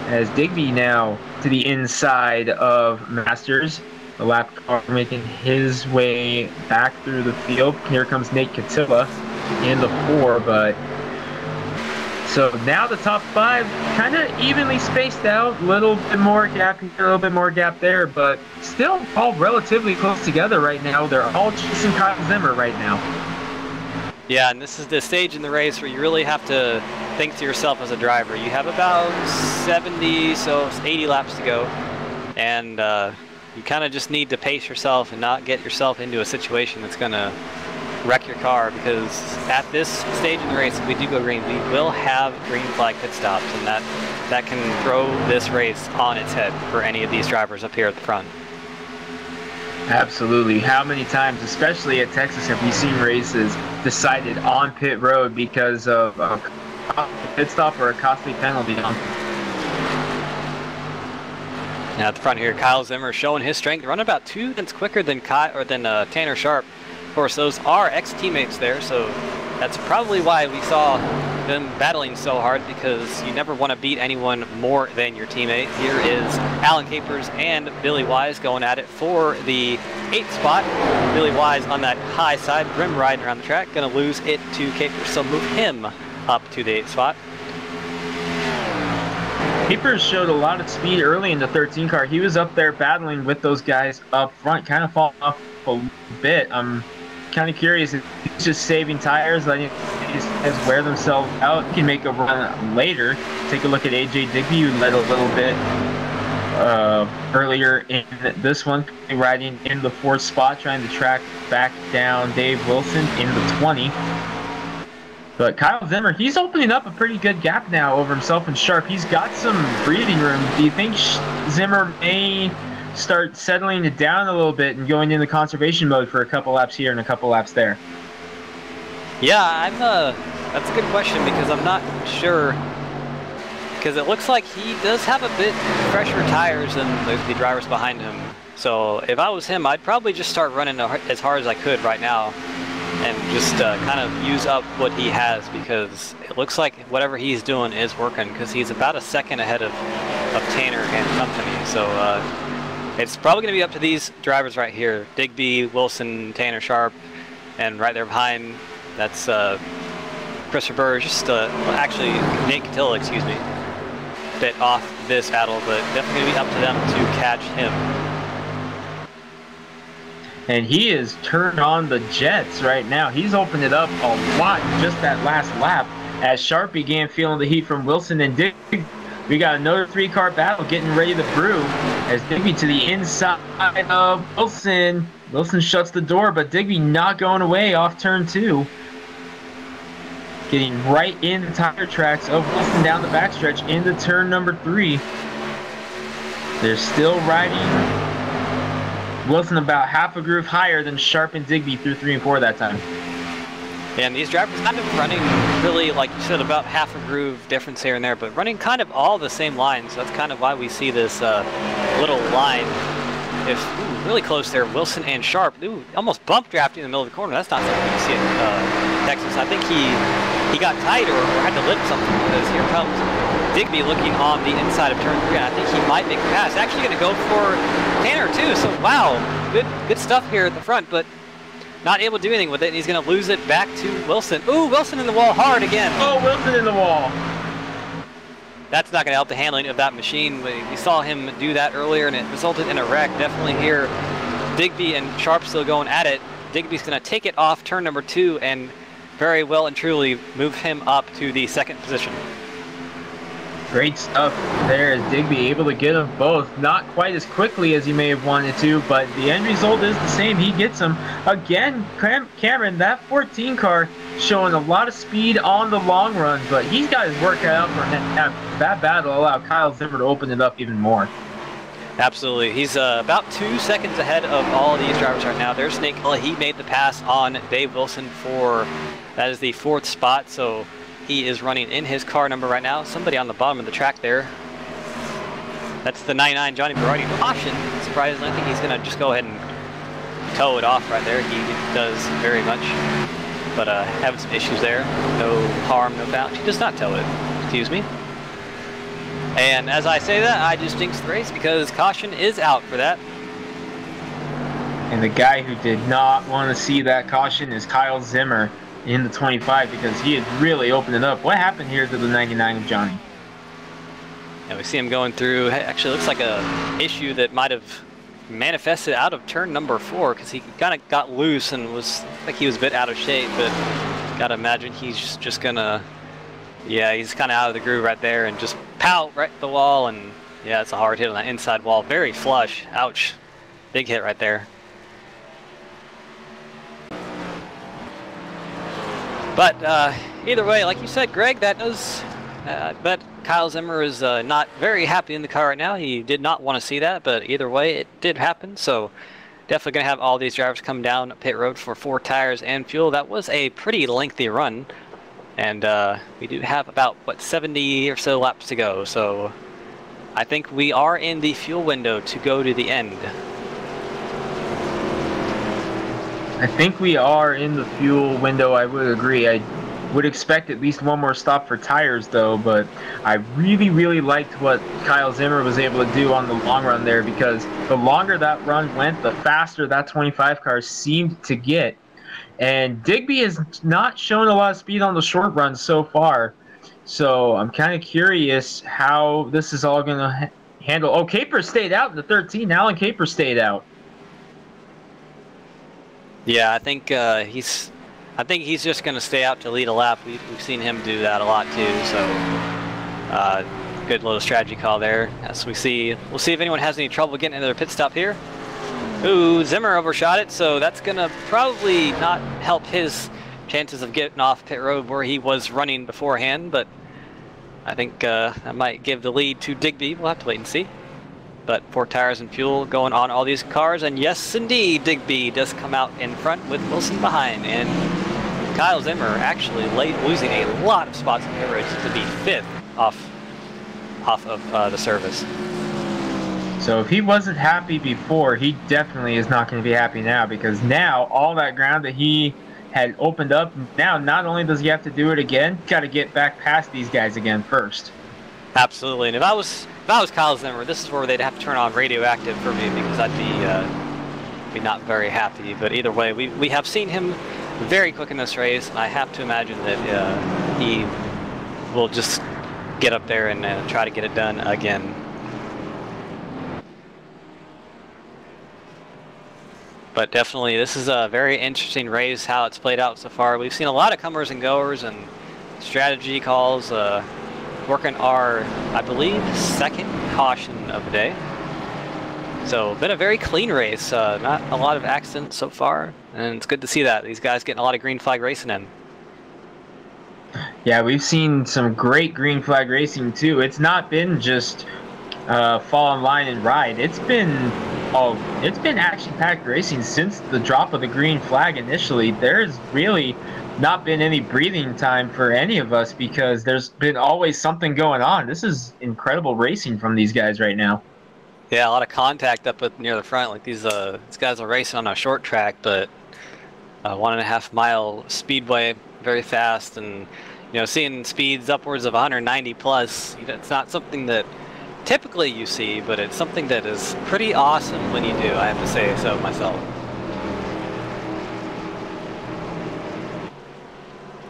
As Digby now to the inside of Masters. The lap car making his way back through the field. Here comes Nate Cotillo in the 4, but so now the top 5 kind of evenly spaced out. A little bit more gap here, a little bit more gap there, but still all relatively close together right now. They're all chasing Kyle Zimmer right now. Yeah, and this is the stage in the race where you really have to think to yourself as a driver. You have about 70, so 80 laps to go, and you kind of just need to pace yourself and not get yourself into a situation that's going to wreck your car, because at this stage in the race, if we do go green, we will have green flag pit stops, and that can throw this race on its head for any of these drivers up here at the front. Absolutely. How many times, especially at Texas, have we seen races decided on pit road because of a pit stop or a costly penalty? Now at the front here, Kyle Zimmer showing his strength, running about 2 tenths quicker than Tanner Sharp. Of course, those are ex-teammates there, so that's probably why we saw them battling so hard, because you never want to beat anyone more than your teammate. Here is Alan Capers and Billy Wise going at it for the 8th spot. Billy Wise on that high side, rim riding around the track, going to lose it to Capers, so move him up to the 8th spot. Capers showed a lot of speed early in the 13 car. He was up there battling with those guys up front, kind of falling off a bit. I'm kind of curious if he's just saving tires, letting these guys wear themselves out. He can make a run later. Take a look at AJ Digby, who led a little bit earlier in this one, riding in the 4th spot, trying to track back down Dave Wilson in the 20. But Kyle Zimmer, he's opening up a pretty good gap now over himself and Sharp. He's got some breathing room. Do you think Zimmer may start settling it down a little bit and going into conservation mode for a couple laps here and a couple laps there? Yeah, that's a good question, because I'm not sure, because it looks like he does have a bit fresher tires than the drivers behind him. So if I was him, I'd probably just start running as hard as I could right now and just kind of use up what he has, because it looks like whatever he's doing is working, because he's about a second ahead of Tanner and company. So it's probably going to be up to these drivers right here, Digby, Wilson, Tanner Sharp, and right there behind, that's Christopher Burr, just actually Nate Cotillo, excuse me, bit off this battle, but definitely going to be up to them to catch him. And he is turned on the jets right now. He's opened it up a lot in just that last lap as Sharp began feeling the heat from Wilson and Digby. We got another 3-car battle getting ready to brew as Digby to the inside of Wilson. Wilson shuts the door, but Digby not going away off turn 2. Getting right in the tire tracks of Wilson down the backstretch into turn number 3. They're still riding Wilson about half a groove higher than Sharp and Digby through 3 and 4 that time. And these drivers kind of running really, like you said, about half a groove difference here and there, but running kind of all the same lines. That's kind of why we see this little line. If really close there, Wilson and Sharp. Ooh, almost bump drafting in the middle of the corner. That's not something you see in Texas. I think he got tight or had to lift something, because here comes Digby looking on the inside of turn 3, and I think he might make a pass. Actually going to go for Tanner too. So wow, good stuff here at the front, but not able to do anything with it, and he's going to lose it back to Wilson. Ooh, Wilson in the wall hard again. Oh, Wilson in the wall. That's not going to help the handling of that machine. We saw him do that earlier, and it resulted in a wreck. Definitely here, Digby and Sharp still going at it. Digby's going to take it off turn number 2 and very well and truly move him up to the 2nd position. Great stuff there as Digby able to get them both. Not quite as quickly as he may have wanted to, but the end result is the same. He gets them. Again, Cameron, that 14 car showing a lot of speed on the long run, but he's got his work cut out for him. That battle allowed Kyle Zimmer to open it up even more. Absolutely. He's about 2 seconds ahead of all of these drivers right now. There's Nate Cotillo. He made the pass on Dave Wilson for, that is the 4th spot, so he is running in his car number right now. Somebody on the bottom of the track there. That's the 99 Johnny Berardi. Caution. Surprisingly, I think he's going to just go ahead and tow it off right there. He does very much. But having some issues there. No harm, no foul. He does not tow it. Excuse me. And as I say that, I just jinxed the race because caution is out for that. And the guy who did not want to see that caution is Kyle Zimmer in the 25, because he had really opened it up. What happened here to the 99 of Johnny? And we see him going through, actually looks like a issue that might have manifested out of turn number 4, because he kind of got loose and was like he was a bit out of shape, but gotta imagine he's just gonna, yeah, he's kind of out of the groove right there and just pout right at the wall, and yeah, it's a hard hit on that inside wall. Very flush. Ouch. Big hit right there. But either way, like you said, Greg, that does, but Kyle Zimmer is not very happy in the car right now. He did not want to see that, but either way, it did happen. So Definitely going to have all these drivers come down pit road for 4 tires and fuel. That was a pretty lengthy run. And we do have about, what, 70 or so laps to go. So I think we are in the fuel window to go to the end. I think we are in the fuel window. I would agree. I would expect at least one more stop for tires, though, but I really liked what Kyle Zimmer was able to do on the long run there, because the longer that run went, the faster that 25 car seemed to get. And Digby has not shown a lot of speed on the short run so far, so I'm kind of curious how this is all going to handle. Oh, Caper stayed out in the 13. Alan Caper stayed out. Yeah, I think he's just going to stay out to lead a lap. We've seen him do that a lot too. So good little strategy call there. As we'll see if anyone has any trouble getting into their pit stop here. Ooh, Zimmer overshot it, so that's going to probably not help his chances of getting off pit road where he was running beforehand. But I think that might give the lead to Digby. We'll have to wait and see. But 4 tires and fuel going on all these cars, and yes, indeed, Digby does come out in front with Wilson behind, and Kyle Zimmer actually losing a lot of spots in pit road to be 5th off of the service. So if he wasn't happy before, he definitely is not going to be happy now, because now all that ground that he had opened up, now not only does he have to do it again, got to get back past these guys again first. Absolutely, and if I was Kyle Zimmer, this is where they'd have to turn on radioactive for me, because I'd be not very happy. But either way, we have seen him very quick in this race, and I have to imagine that he will just get up there and try to get it done again. But definitely, this is a very interesting race, how it's played out so far. We've seen a lot of comers and goers and strategy calls. Working our, I believe, 2nd caution of the day. So, been a very clean race. Not a lot of accidents so far, and it's good to see that. These guys getting a lot of green flag racing in. Yeah, we've seen some great green flag racing too. It's not been just fall in line and ride. It's been action-packed racing since the drop of the green flag initially. There's really not been any breathing time for any of us, because there's been always something going on. This is incredible racing from these guys right now. Yeah, a lot of contact up near the front. Like these guys are racing on a short track, but 1.5 mile speedway, very fast, and seeing speeds upwards of 190 plus. It's not something that typically you see, but it's something that is pretty awesome when you do. I have to say so myself.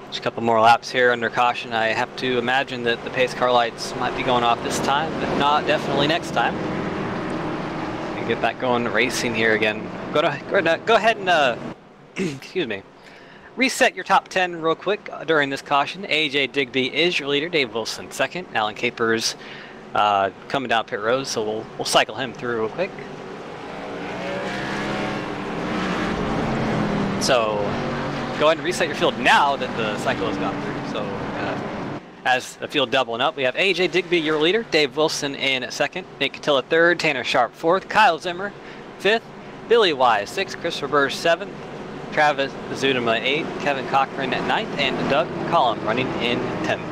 Just a couple more laps here under caution. I have to imagine that the pace car lights might be going off this time, if not, definitely next time. And get back going racing here again. Go ahead and excuse me. Reset your top 10 real quick during this caution. AJ Digby is your leader. Dave Wilson 2nd. Alan Capers coming down pit road, so we'll cycle him through real quick. So go ahead and reset your field now that the cycle has gone through. So as the field doubling up, we have AJ Digby, your leader, Dave Wilson in 2nd, Nick Catilla 3rd, Tanner Sharp 4th, Kyle Zimmer 5th, Billy Wise 6th, Christopher Burr 7th, Travis Zudema 8th, Kevin Cochran at 9th, and Doug McCollum running in 10th.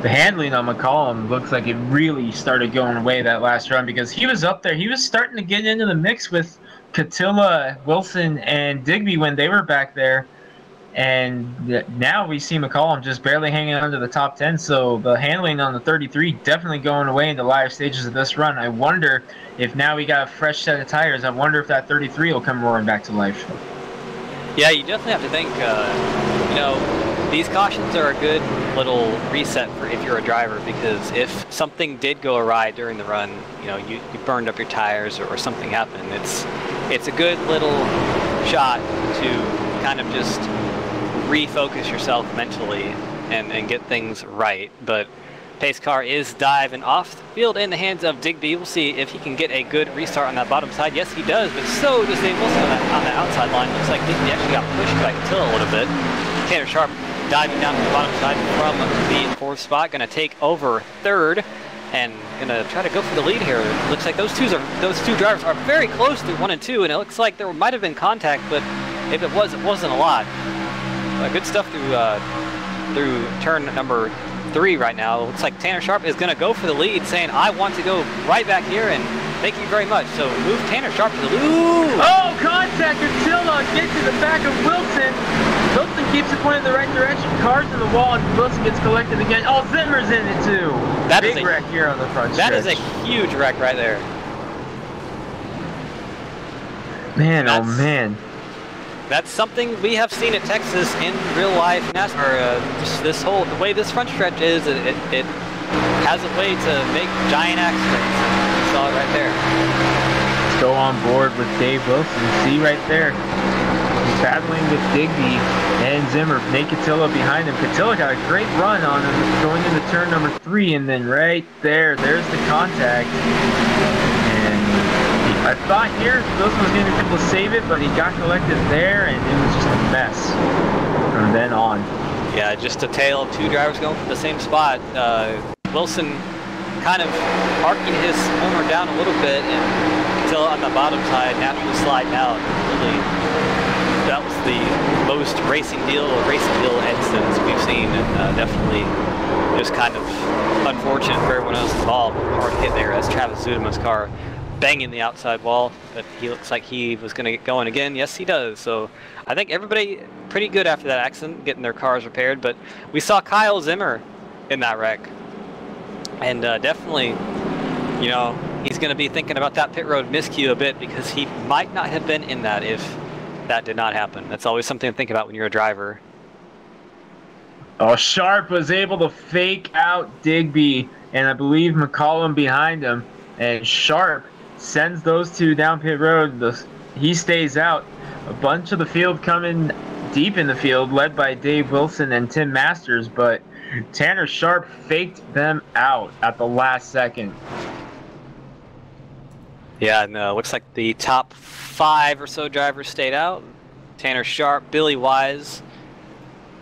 The handling on McCollum looks like it really started going away that last run, because he was up there. He was starting to get into the mix with Catilla, Wilson, and Digby when they were back there. And now we see McCollum just barely hanging on to the top 10. So the handling on the 33 definitely going away in the latter stages of this run. I wonder if now we got a fresh set of tires, I wonder if that 33 will come roaring back to life. Yeah, you definitely have to think, these cautions are a good little reset for if you're a driver, because if something did go awry during the run, you burned up your tires or something happened, it's a good little shot to kind of just refocus yourself mentally and get things right. But pace car is diving off the field in the hands of Digby. We'll see if he can get a good restart on that bottom side. Yes, he does, but so does Dave Wilson on the outside line. Looks like Digby actually got pushed by Catilla a little bit. Tanner Sharp diving down to the bottom side from the 4th spot, going to take over 3rd. and gonna try to go for the lead here. It looks like those two drivers are very close through 1 and 2, and it looks like there might have been contact, but if it was, it wasn't a lot. Good stuff through turn number 3 right now. It looks like Tanner Sharp is gonna go for the lead, saying, "I want to go right back here, and thank you very much." So move Tanner Sharp to the lead. Ooh! Oh, contact until gets to the back of Wilson. Wilson keeps it pointed in the right direction. Cars in the wall, and Wilson gets collected again. Oh, Zimmer's in it too. That Big wreck here on the front stretch. That is a huge wreck right there. Man, oh man. That's something we have seen at Texas in real life NASCAR. Just the way this front stretch is, it has a way to make giant accidents. You saw it right there. Let's go on board with Dave Wilson. See right there. He's battling with Digby and Zimmer. Nate Catilla behind him. Catilla got a great run on him going into turn number 3, and then right there's the contact. And I thought here Wilson was going to be able to save it, but he got collected there, and it was just a mess from then on. Yeah, just a tale of 2 drivers going from the same spot. Wilson kind of arcing his homer down a little bit, and until on the bottom side, naturally sliding out. Really, that was the most racing deal incidents we've seen, and definitely just kind of unfortunate for everyone else involved. Hard hit there as Travis Zudima's car banging the outside wall, but he looks like he was going to get going again. Yes, he does. So I think everybody pretty good after that accident, getting their cars repaired, but we saw Kyle Zimmer in that wreck. And definitely, you know, he's going to be thinking about that pit road miscue a bit, because he might not have been in that if that did not happen. That's always something to think about when you're a driver. Oh, Sharp was able to fake out Digby, and I believe McCollum behind him. And Sharp sends those 2 down pit road. He stays out. A bunch of the field coming deep in the field, led by Dave Wilson and Tim Masters, but Tanner Sharp faked them out at the last second. Yeah, and looks like the top 5 or so drivers stayed out. Tanner Sharp, Billy Wise,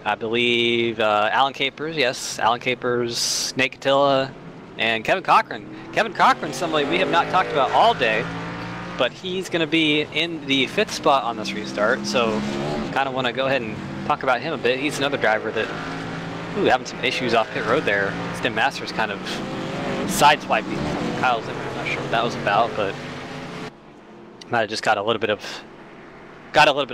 I believe Alan Capers, yes, Alan Capers, Nate Catilla, and Kevin Cochran. Kevin Cochran, somebody we have not talked about all day, but he's going to be in the 5th spot on this restart, so kind of want to go ahead and talk about him a bit. He's another driver that, having some issues off pit road there. Tim Masters kind of sideswiping Kyle Zimmer. I'm not sure what that was about, but might have just got a little bit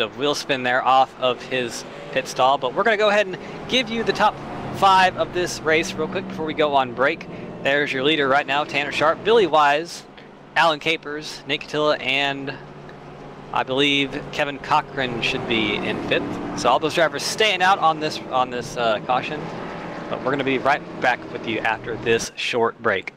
of wheel spin there off of his pit stall. But we're going to go ahead and give you the top 5 of this race real quick before we go on break. There's your leader right now, Tanner Sharp, Billy Wise, Alan Capers, Nate Catilla, and I believe Kevin Cochran should be in 5th. So all those drivers staying out on this caution. But we're going to be right back with you after this short break.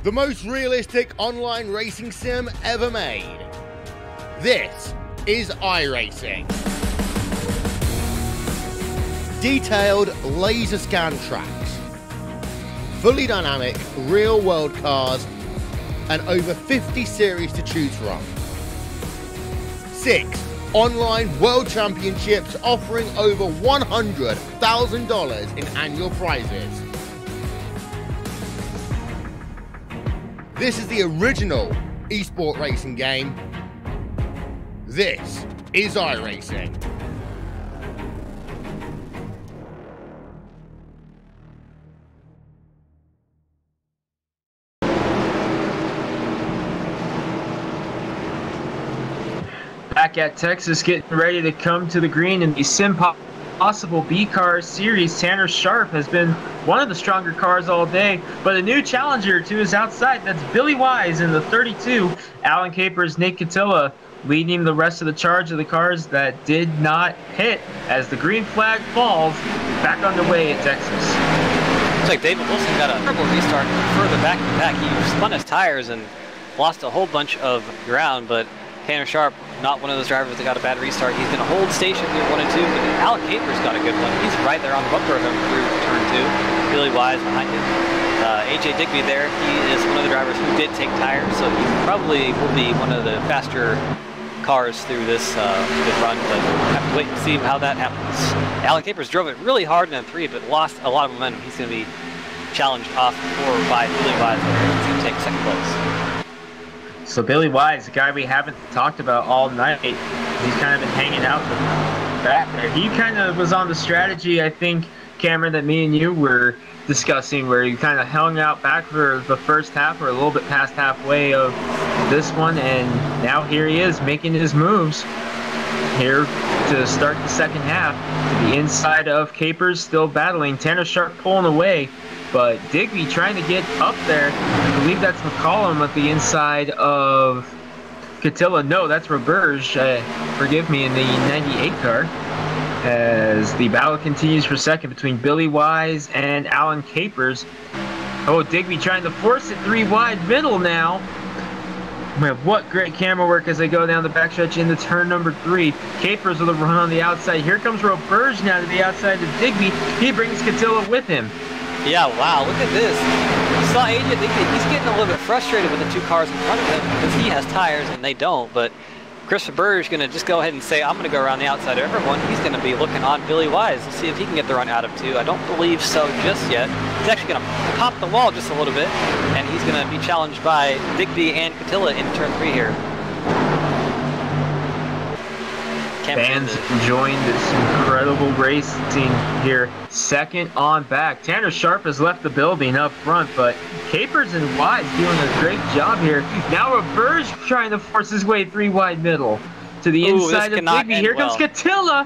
The most realistic online racing sim ever made. This is iRacing. Detailed laser scan tracks, fully dynamic real world cars, and over 50 series to choose from. 6 online world championships offering over $100,000 in annual prizes. This is the original esport racing game. This is iRacing. Back at Texas, getting ready to come to the green in the SimPossible B-Car Series. Tanner Sharp has been one of the stronger cars all day, but a new challenger to his outside. That's Billy Wise in the 32. Alan Capers, Nate Catilla leading the rest of the charge of the cars that did not hit as the green flag falls. Back underway at Texas. Looks like David Wilson got a terrible restart further back in the pack. He spun his tires and lost a whole bunch of ground, but Tanner Sharp, not one of those drivers that got a bad restart. He's going to hold station through 1 and 2, but Alan Capers got a good one. He's right there on the bumper of him through turn 2. Billy Wise behind him. AJ Digby there, he is one of the drivers who did take tires, so he probably will be one of the faster cars through this good run, but we'll have to wait and see how that happens. Alan Capers drove it really hard in N3, but lost a lot of momentum. He's going to be challenged off or by Billy Wise there. He's going to take second place. So Billy Wise, the guy we haven't talked about all night, he's kind of been hanging out in the back there. He kind of was on the strategy, I think, Cameron, that me and you were discussing, where he kind of hung out back for the first half or a little bit past halfway of this one, and now here he is making his moves here to start the second half. To the inside of Capers, still battling. Tanner Sharp pulling away, but Digby trying to get up there. I believe that's McCollum at the inside of Catilla. No, that's Roberge, forgive me, in the 98 car. As the battle continues for second between Billy Wise and Alan Capers. Oh, Digby trying to force it 3 wide middle now. Man, what great camera work as they go down the backstretch into turn number 3. Capers with a run on the outside. Here comes Roberge now to the outside of Digby. He brings Catilla with him. Yeah, wow, look at this. You saw AJ Digby, he's getting a little bit frustrated with the 2 cars in front of him because he has tires and they don't, but Chris Roberge is going to just go ahead and say, I'm going to go around the outside of everyone. He's going to be looking on Billy Wise to see if he can get the run out of 2. I don't believe so just yet. He's actually going to pop the wall just a little bit, and he's going to be challenged by Digby and Catilla in turn 3 here. Fans enjoying this incredible racing here. Second on back. Tanner Sharp has left the building up front, but Capers and Wise doing a great job here. Now Roberge trying to force his way 3 wide middle to the inside of Digby. Here comes Catilla.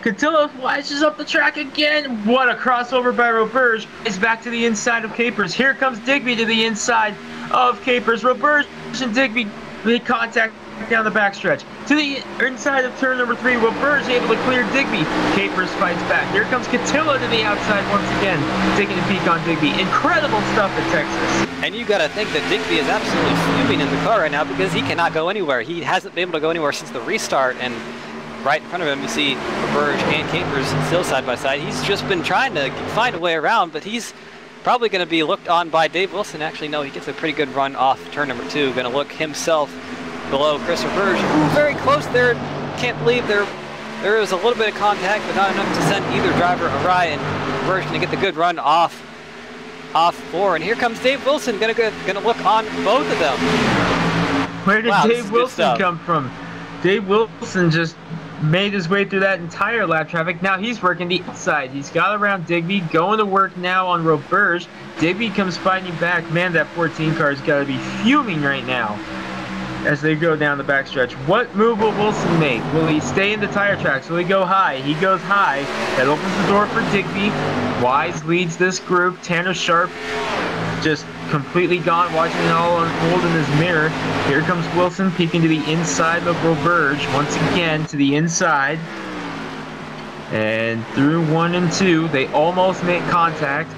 Catilla flashes up the track again. What a crossover by Roberge. It's back to the inside of Capers. Here comes Digby to the inside of Capers. Roberge and Digby make contact down the backstretch. To the inside of turn number 3, Roberge able to clear Digby. Capers fights back. Here comes Catilla to the outside once again, taking a peek on Digby. Incredible stuff at Texas. And you got to think that Digby is absolutely fuming in the car right now because he cannot go anywhere. He hasn't been able to go anywhere since the restart, and right in front of him you see Roberge and Capers still side by side. He's just been trying to find a way around, but he's probably going to be looked on by Dave Wilson. Actually, no, he gets a pretty good run off turn number 2. Going to look himself below Chris Roberge. Ooh, very close there. Can't believe there was a little bit of contact, but not enough to send either driver awry, and Roberge going to get the good run off 4. And here comes Dave Wilson, going to look on both of them. Where did Dave Wilson come from? Dave Wilson just made his way through that entire lap traffic. Now he's working the outside. He's got around Digby, going to work now on Roberge. Digby comes fighting back. Man, that 14 car's got to be fuming right now as they go down the backstretch. What move will Wilson make? Will he stay in the tire tracks? Will he go high? He goes high. That opens the door for Digby. Wise leads this group. Tanner Sharp just completely gone, watching it all unfold in his mirror. Here comes Wilson peeking to the inside of Roberge. Once again to the inside. And through 1 and 2, they almost make contact.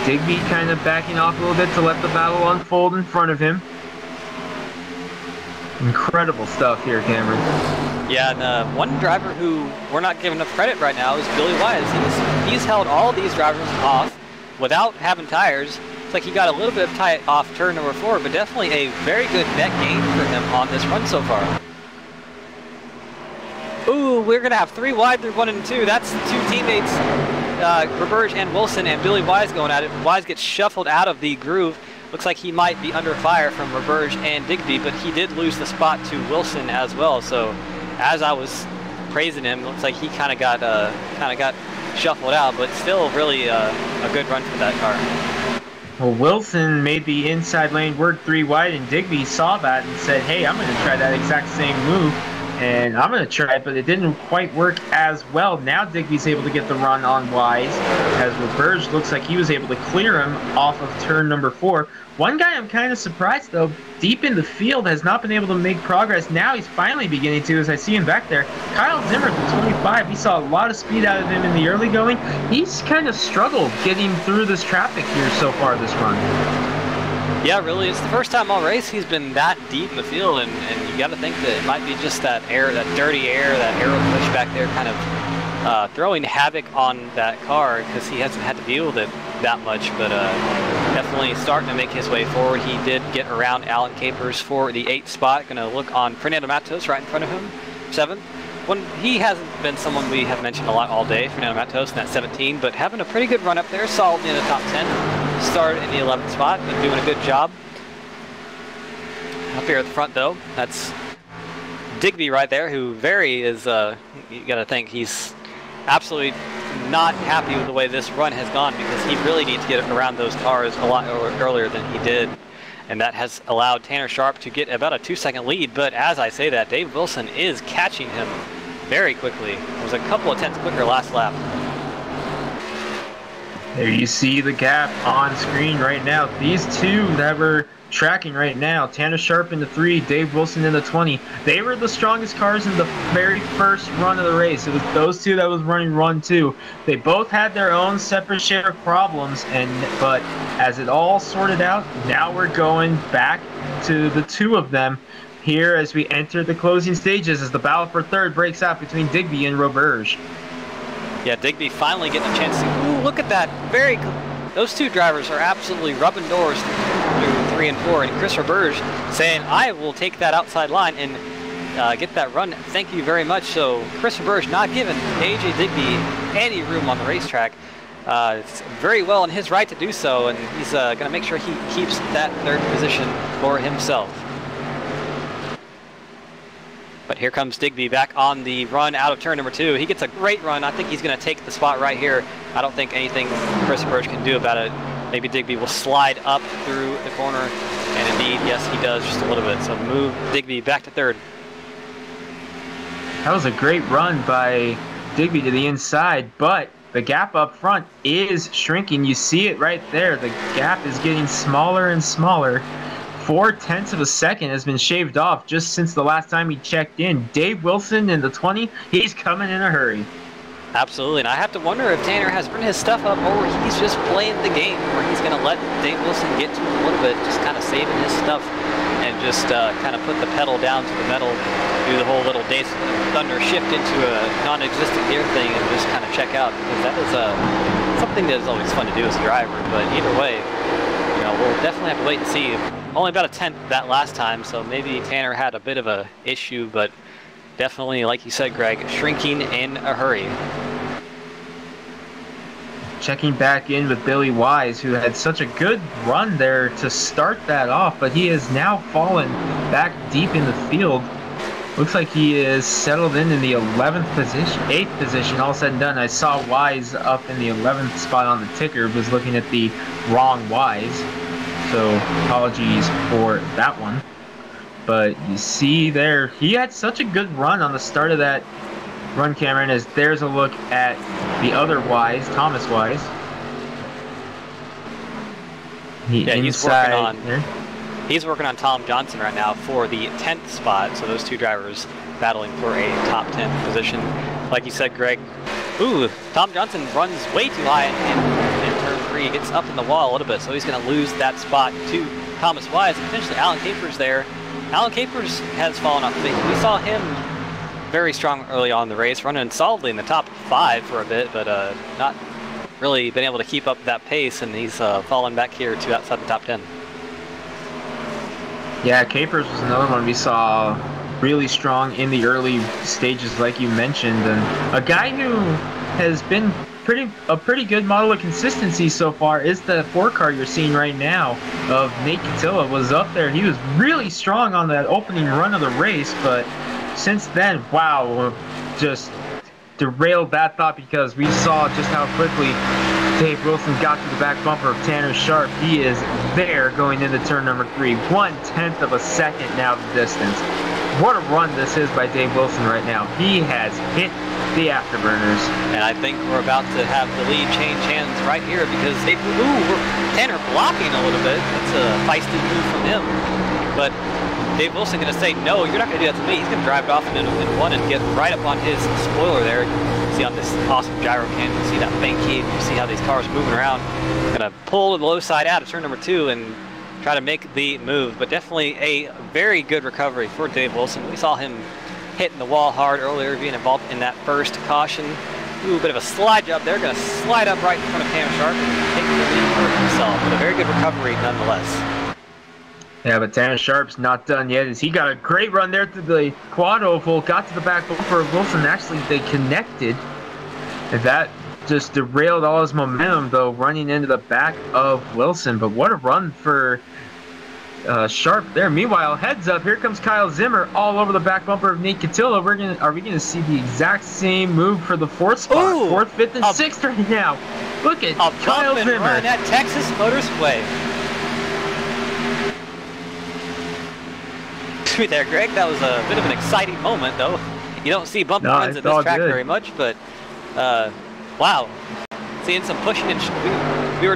Digby kind of backing off a little bit to let the battle unfold in front of him. Incredible stuff here, Cameron. Yeah, and one driver who we're not giving enough credit right now is Billy Wise. He's held all these drivers off without having tires. It's like he got a little bit of tie off turn number 4, but definitely a very good net gain for him on this run so far. Ooh, we're going to have 3 wide through 1 and 2. That's the 2 teammates, Roberge and Wilson, and Billy Wise going at it. Wise gets shuffled out of the groove. Looks like he might be under fire from Roberge and Digby, but he did lose the spot to Wilson as well. So as I was praising him, looks like he kind of got shuffled out, but still really a good run for that car. Well, Wilson made the inside lane work 3 wide, and Digby saw that and said, hey, I'm going to try that exact same move. And I'm going to try it, but it didn't quite work as well. Now Digby's able to get the run on Wise, as Roberge looks like he was able to clear him off of turn number 4. One guy I'm kind of surprised, though, deep in the field, has not been able to make progress. Now he's finally beginning to, as I see him back there. Kyle Zimmer, the 25, we saw a lot of speed out of him in the early going. He's kind of struggled getting through this traffic here so far this run. Yeah, really, it's the first time all race he's been that deep in the field, and you got to think that it might be just that air, that dirty air, that aero push back there kind of throwing havoc on that car, because he hasn't had to deal with it that much, but definitely starting to make his way forward. He did get around Alan Capers for the 8th spot. Going to look on Fernando Matos right in front of him, 7th. He hasn't been someone we have mentioned a lot all day, Fernando Matos, in that 17, but having a pretty good run up there, solidly in the top 10. Started in the 11th spot, but doing a good job. Up here at the front, though, that's Digby right there, who is, you got to think, he's absolutely not happy with the way this run has gone, because he really needs to get around those cars a lot earlier than he did. And that has allowed Tanner Sharp to get about a 2-second lead. But as I say that, Dave Wilson is catching him very quickly. It was a couple of tenths quicker last lap. There you see the gap on screen right now. These two that were tracking right now, Tanner Sharp in the 3, Dave Wilson in the 20, they were the strongest cars in the very first run of the race. It was those two that was running run 2. They both had their own separate share of problems, but as it all sorted out, now we're going back to the 2 of them here as we enter the closing stages, as the battle for 3rd breaks out between Digby and Roberge. Yeah, Digby finally getting a chance to, ooh, look at that, those 2 drivers are absolutely rubbing doors through 3 and 4, and Chris Roberge saying, I will take that outside line and get that run, thank you very much. So Chris Roberge not giving AJ Digby any room on the racetrack. It's very well in his right to do so, and he's going to make sure he keeps that 3rd position for himself. But here comes Digby back on the run out of turn number 2. He gets a great run. I think he's going to take the spot right here. I don't think anything Chris Roberge can do about it. Maybe Digby will slide up through the corner. And indeed, yes, he does just a little bit. So move Digby back to 3rd. That was a great run by Digby to the inside, but the gap up front is shrinking. You see it right there. The gap is getting smaller and smaller. 0.4 of a second has been shaved off just since the last time he checked in. Dave Wilson in the 20, he's coming in a hurry. Absolutely, and I have to wonder if Tanner has written his stuff up, or he's just playing the game, where he's going to let Dave Wilson get to him a little bit, just kind of saving his stuff, and just kind of put the pedal down to the metal, do the whole little Days of Thunder shift into a non-existent gear thing, and just kind of check out, because that is something that is always fun to do as a driver. But either way, you know, we'll definitely have to wait and see. Only about a tenth that last time, so maybe Tanner had a bit of a issue, but definitely, like you said, Greg, shrinking in a hurry. Checking back in with Billy Wise, who had such a good run there to start that off, but he has now fallen back deep in the field. Looks like he is settled in the 11th position, 8th position, all said and done. I saw Wise up in the 11th spot on the ticker, was looking at the wrong Wise. So apologies for that one. But you see there, he had such a good run on the start of that run, Cameron, as there's a look at the other Wise, Thomas Wise. He's working on Tom Johnson right now for the 10th spot. So those 2 drivers battling for a top 10 position. Like you said, Greg, ooh, Tom Johnson runs way too high in turn 3, gets up in the wall a little bit, so he's going to lose that spot to Thomas Wise, and potentially Alan Capers there Alan Capers has fallen off. We saw him very strong early on in the race, running solidly in the top 5 for a bit, but not really been able to keep up that pace, and he's fallen back here to outside the top 10. Yeah, Capers was another one we saw really strong in the early stages, like you mentioned, and a guy who has been a pretty good model of consistency so far is the 4-car you're seeing right now of Nate Catilla. Was up there. He was really strong on that opening run of the race, but since then, wow, just derailed that thought, because we saw just how quickly Dave Wilson got to the back bumper of Tanner Sharp. He is there going into turn number 3. 1/10 of a second now the distance. What a run this is by Dave Wilson right now. He has hit the afterburners. And I think we're about to have the lead change hands right here, because Tanner blocking a little bit. That's a feisty move from him. But Dave Wilson going to say, no, you're not going to do that to me. He's going to drive it off in one and get right up on his spoiler there. You see on this awesome gyro cam, you see that bank key, you see how these cars are moving around. Going to pull the low side out of turn number 2 and try to make the move. But definitely a very good recovery for Dave Wilson. We saw him hitting the wall hard earlier, being involved in that first caution. Ooh, bit of a slide job there. Going to slide up right in front of Tanner Sharp and take the lead for himself. But a very good recovery nonetheless. Yeah, but Tanner Sharp's not done yet, as he got a great run there through the quad oval, got to the back bumper of Wilson. Actually, they connected, and that just derailed all his momentum, though, running into the back of Wilson. But what a run for Sharp there. Meanwhile, heads up, here comes Kyle Zimmer all over the back bumper of Nate Catilla. Are we gonna see the exact same move for the 4th spot? Ooh, 4th, 5th, and 6th right now. Look at Kyle Zimmer. Run at Texas Motorsway. There, Greg. That was a bit of an exciting moment, though. You don't see bumper runs at this track very much, but wow, seeing some pushing and we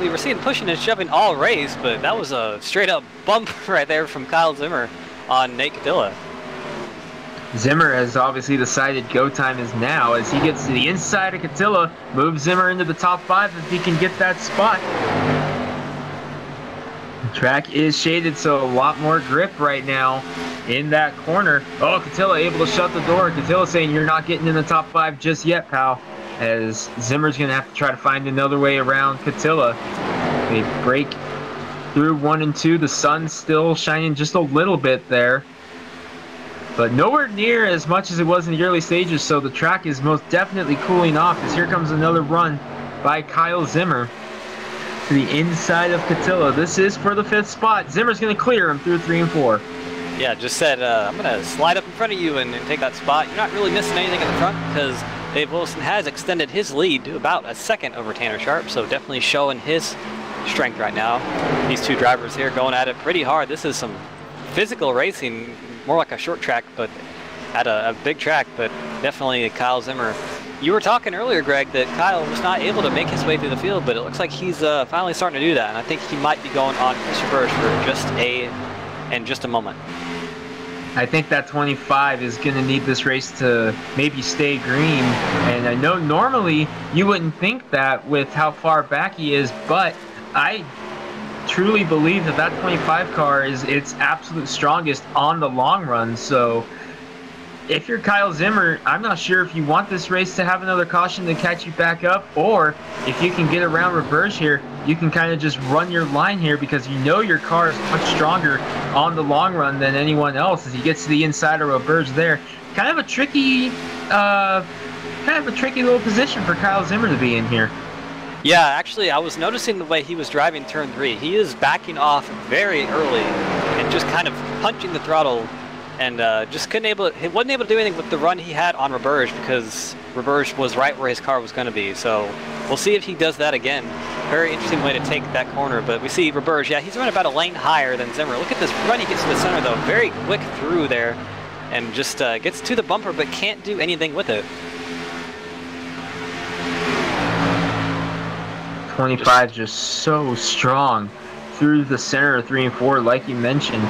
were seeing pushing and shoving all race, but that was a straight up bump right there from Kyle Zimmer on Nate Catilla. Zimmer has obviously decided go time is now, as he gets to the inside of Catilla, moves Zimmer into the top 5 if he can get that spot. Track is shaded, so a lot more grip right now in that corner. Oh, Catilla able to shut the door. Catilla saying, you're not getting in the top 5 just yet, pal. As Zimmer's going to have to try to find another way around Catilla. They break through 1 and 2. The sun's still shining just a little bit there, but nowhere near as much as it was in the early stages, so the track is most definitely cooling off, as here comes another run by Kyle Zimmer to the inside of Catilla. This is for the 5th spot. Zimmer's going to clear him through 3 and 4. Yeah, just said, I'm going to slide up in front of you and take that spot. You're not really missing anything in the front, because Dave Wilson has extended his lead to about a second over Tanner Sharp, so definitely showing his strength right now. These two drivers here going at it pretty hard. This is some physical racing, more like a short track, but at a big track, but definitely Kyle Zimmer. You were talking earlier, Greg, that Kyle was not able to make his way through the field, but it looks like he's finally starting to do that, and I think he might be going on Mr. Bursch for just a moment. I think that 25 is going to need this race to maybe stay green, and I know normally you wouldn't think that with how far back he is, but I truly believe that that 25 car is its absolute strongest on the long run. So if you're Kyle Zimmer, I'm not sure if you want this race to have another caution to catch you back up, or if you can get around Roberge here, you can kind of just run your line here, because you know your car is much stronger on the long run than anyone else as he gets to the inside of Roberge there. Kind of a tricky little position for Kyle Zimmer to be in here. Yeah, actually, I was noticing the way he was driving turn 3. He is backing off very early and just kind of punching the throttle, and he wasn't able to do anything with the run he had on Roberge, because Roberge was right where his car was going to be. So we'll see if he does that again. Very interesting way to take that corner, but we see Roberge, yeah, he's running about a lane higher than Zimmer. Look at this run he gets to the center, though. Very quick through there, and just gets to the bumper, but can't do anything with it. 25 just so strong through the center of 3 and 4, like you mentioned.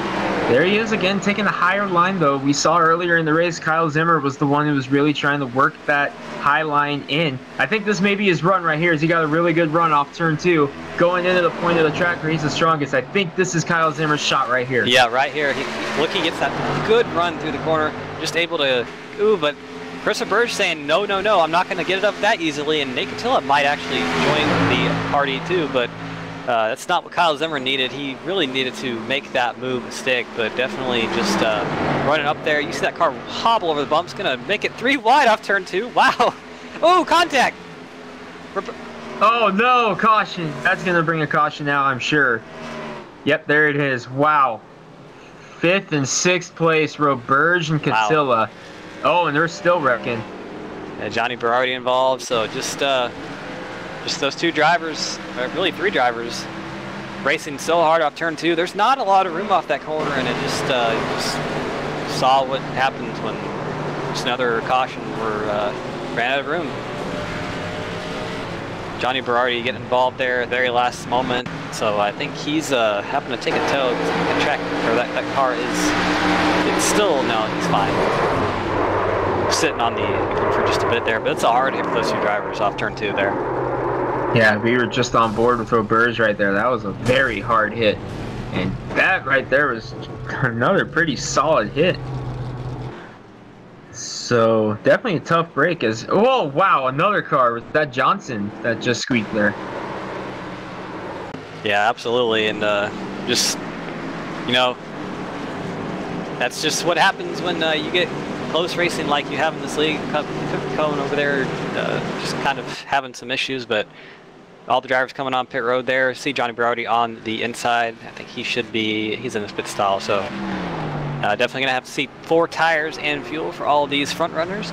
There he is again, taking a higher line though. We saw earlier in the race, Kyle Zimmer was the one who was really trying to work that high line in. I think this may be his run right here, as he got a really good run off turn 2, going into the point of the track where he's the strongest. I think this is Kyle Zimmer's shot right here. Yeah, right here. He gets that good run through the corner, just able to, but Christopher Burge saying, no, no, no, I'm not going to get it up that easily, and Nate Catilla might actually join the party too, but that's not what Kyle Zimmer needed. He really needed to make that move stick, but definitely just running up there. You see that car hobble over the bumps, going to make it 3 wide off turn 2. Wow. Oh, contact. Oh, no, caution. That's going to bring a caution now, I'm sure. Yep, there it is. Wow. 5th and 6th place, Roberge and Catilla. Wow. Oh, and they're still wrecking. Yeah, Johnny Berardi involved, so just those 2 drivers, or really 3 drivers, racing so hard off turn 2. There's not a lot of room off that corner, and it just saw what happens when just another caution ran out of room. Johnny Berardi getting involved there at the very last moment, so I think he's happened to take a tow. That track, or that car it's still, no, he's fine. Sitting on the apron for just a bit there, but it's a hard hit for those 2 drivers off turn 2 there. Yeah, we were just on board with Roberge right there. That was a very hard hit. And that right there was another pretty solid hit. So definitely a tough break. Oh wow, another car with that Johnson that just squeaked there. Yeah, absolutely, and just, you know, that's just what happens when you get close racing like you have in this league. Cohen over there just kind of having some issues, but all the drivers coming on pit road there. See Johnny Berardi on the inside. I think he's in his pit stall, so definitely gonna have to see 4 tires and fuel for all of these front runners.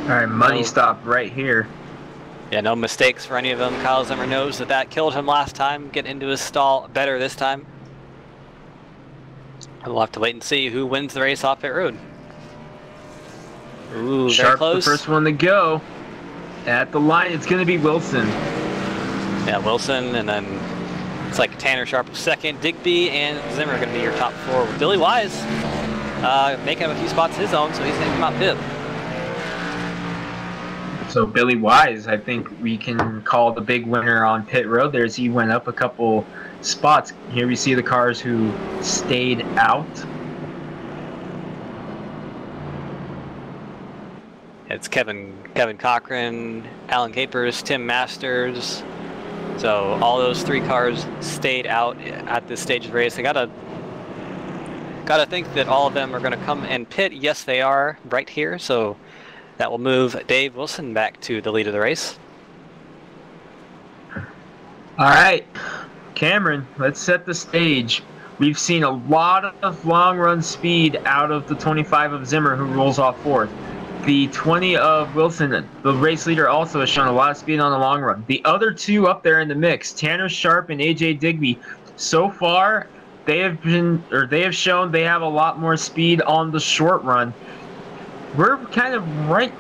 All right, money stop right here. Yeah, no mistakes for any of them. Kyle Zimmer knows that killed him last time. Get into his stall better this time. We'll have to wait and see who wins the race off pit road. Ooh, very Sharp, close. The first one to go. At the line, it's going to be Wilson. Yeah, Wilson, and then it's like Tanner Sharp second, Digby and Zimmer are going to be your top 4. With Billy Wise making up a few spots his own, so he's going to come out 5th. So Billy Wise, I think we can call the big winner on pit road there, as he went up a couple spots. Here we see the cars who stayed out. It's Kevin Cochran, Alan Capers, Tim Masters. So all those 3 cars stayed out at this stage of the race. I gotta think that all of them are gonna come and pit. Yes, they are right here. So that will move Dave Wilson back to the lead of the race. All right, Cameron, let's set the stage. We've seen a lot of long run speed out of the 25 of Zimmer, who rolls off 4th. The 20 of Wilson, the race leader, also has shown a lot of speed on the long run. The other 2 up there in the mix, Tanner Sharp and AJ Digby, so far they have shown they have a lot more speed on the short run. We're kind of right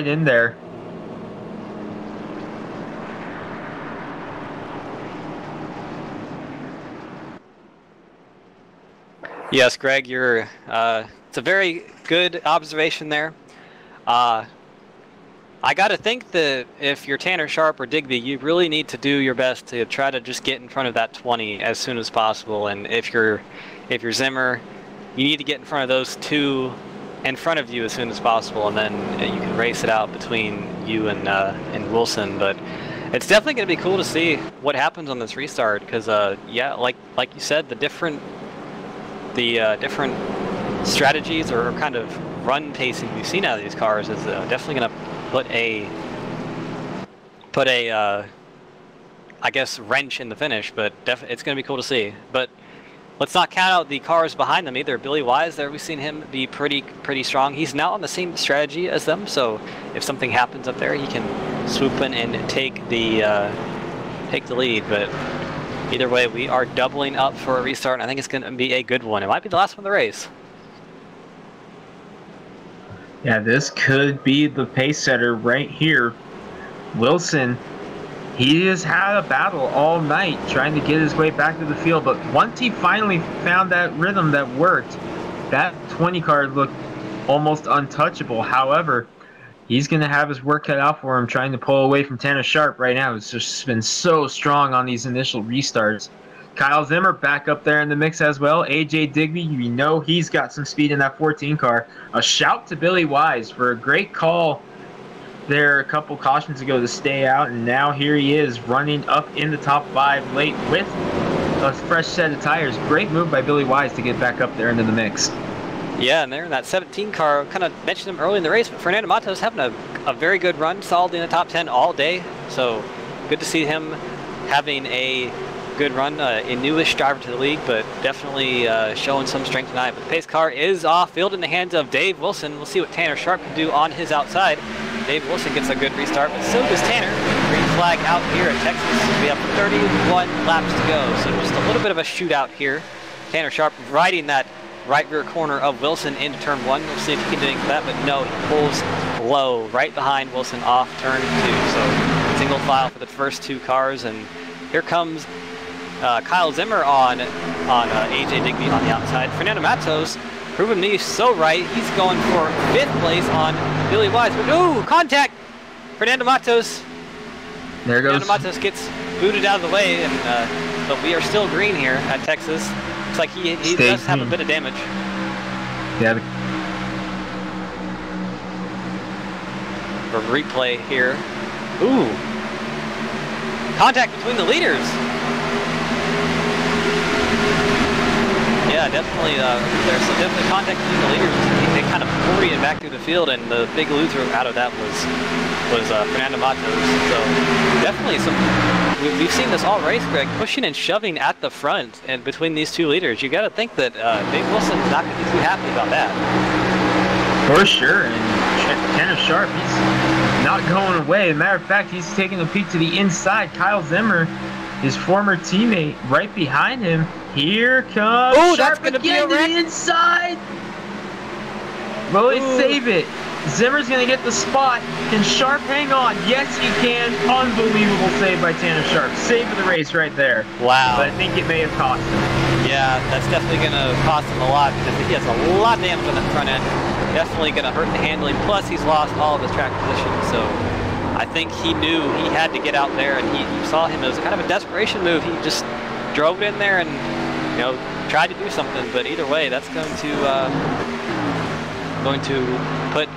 in there. Yes, Greg, you're. It's a very good observation there. I got to think that if you're Tanner Sharp or Digby, you really need to do your best to try to just get in front of that 20 as soon as possible. And if you're Zimmer, you need to get in front of those 2 in front of you as soon as possible, and then you can race it out between you and Wilson. But it's definitely going to be cool to see what happens on this restart, because yeah, like you said, the different strategies or kind of run pacing we've seen out of these cars is definitely going to put a I guess wrench in the finish, but it's going to be cool to see. But let's not count out the cars behind them either. Billy Wise there, we've seen him be pretty strong. He's now on the same strategy as them, so if something happens up there, he can swoop in and take the lead. But either way, we are doubling up for a restart, and I think it's going to be a good one. It might be the last one of the race. Yeah, this could be the pace setter right here. Wilson, he has had a battle all night trying to get his way back to the field, but once he finally found that rhythm that worked, that 20 car looked almost untouchable. However, he's going to have his work cut out for him trying to pull away from Tanner Sharp right now. It's just been so strong on these initial restarts. Kyle Zimmer back up there in the mix as well. AJ Digby, you know he's got some speed in that 14 car. A shout to Billy Wise for a great call there a couple cautions ago to stay out, and now here he is running up in the top 5 late with a fresh set of tires. Great move by Billy Wise to get back up there into the mix. Yeah, and they're in that 17 car. Kind of mentioned him early in the race, but Fernando Matos having a very good run, solid in the top 10 all day. So good to see him having a good run. A newish driver to the league, but definitely showing some strength tonight. But the pace car is off field in the hands of Dave Wilson. We'll see what Tanner Sharp can do on his outside. Dave Wilson gets a good restart, but so does Tanner. Green flag out here at Texas. We have 31 laps to go, so just a little bit of a shootout here. Tanner Sharp riding that right rear corner of Wilson into turn 1. We'll see if he can do anything for that, but no, he pulls low right behind Wilson off turn 2. So single file for the first 2 cars, and here comes Kyle Zimmer on AJ Digby on the outside. Fernando Matos proving me so right. He's going for 5th place on Billy Wise. But ooh, contact! Fernando Matos. There goes. Fernando Matos gets booted out of the way, and but we are still green here at Texas. Looks like he does have a bit of damage. Yeah. For replay here. Ooh. Contact between the leaders. Yeah, definitely. There's some definitely contact between the leaders. They kind of poured it back through the field, and the big loser out of that was Fernando Matos. So definitely we've seen this all race, Greg, pushing and shoving at the front and between these 2 leaders. You got to think that Dave Wilson's not going to be too happy about that. For sure, and Tanner Sharp, he's not going away. As a matter of fact, he's taking a peek to the inside. Kyle Zimmer, his former teammate, right behind him. Here comes Sharp again to the inside. Will he save it? Zimmer's going to get the spot. Can Sharp hang on? Yes, he can. Unbelievable save by Tanner Sharp. Save of the race right there. Wow. But I think it may have cost him. Yeah, that's definitely going to cost him a lot because he has a lot of damage on that front end. Definitely going to hurt the handling. Plus, he's lost all of his track position. So I think he knew he had to get out there, and you saw him. It was kind of a desperation move. He just drove it in there and, you know, tried to do something. But either way, that's going to put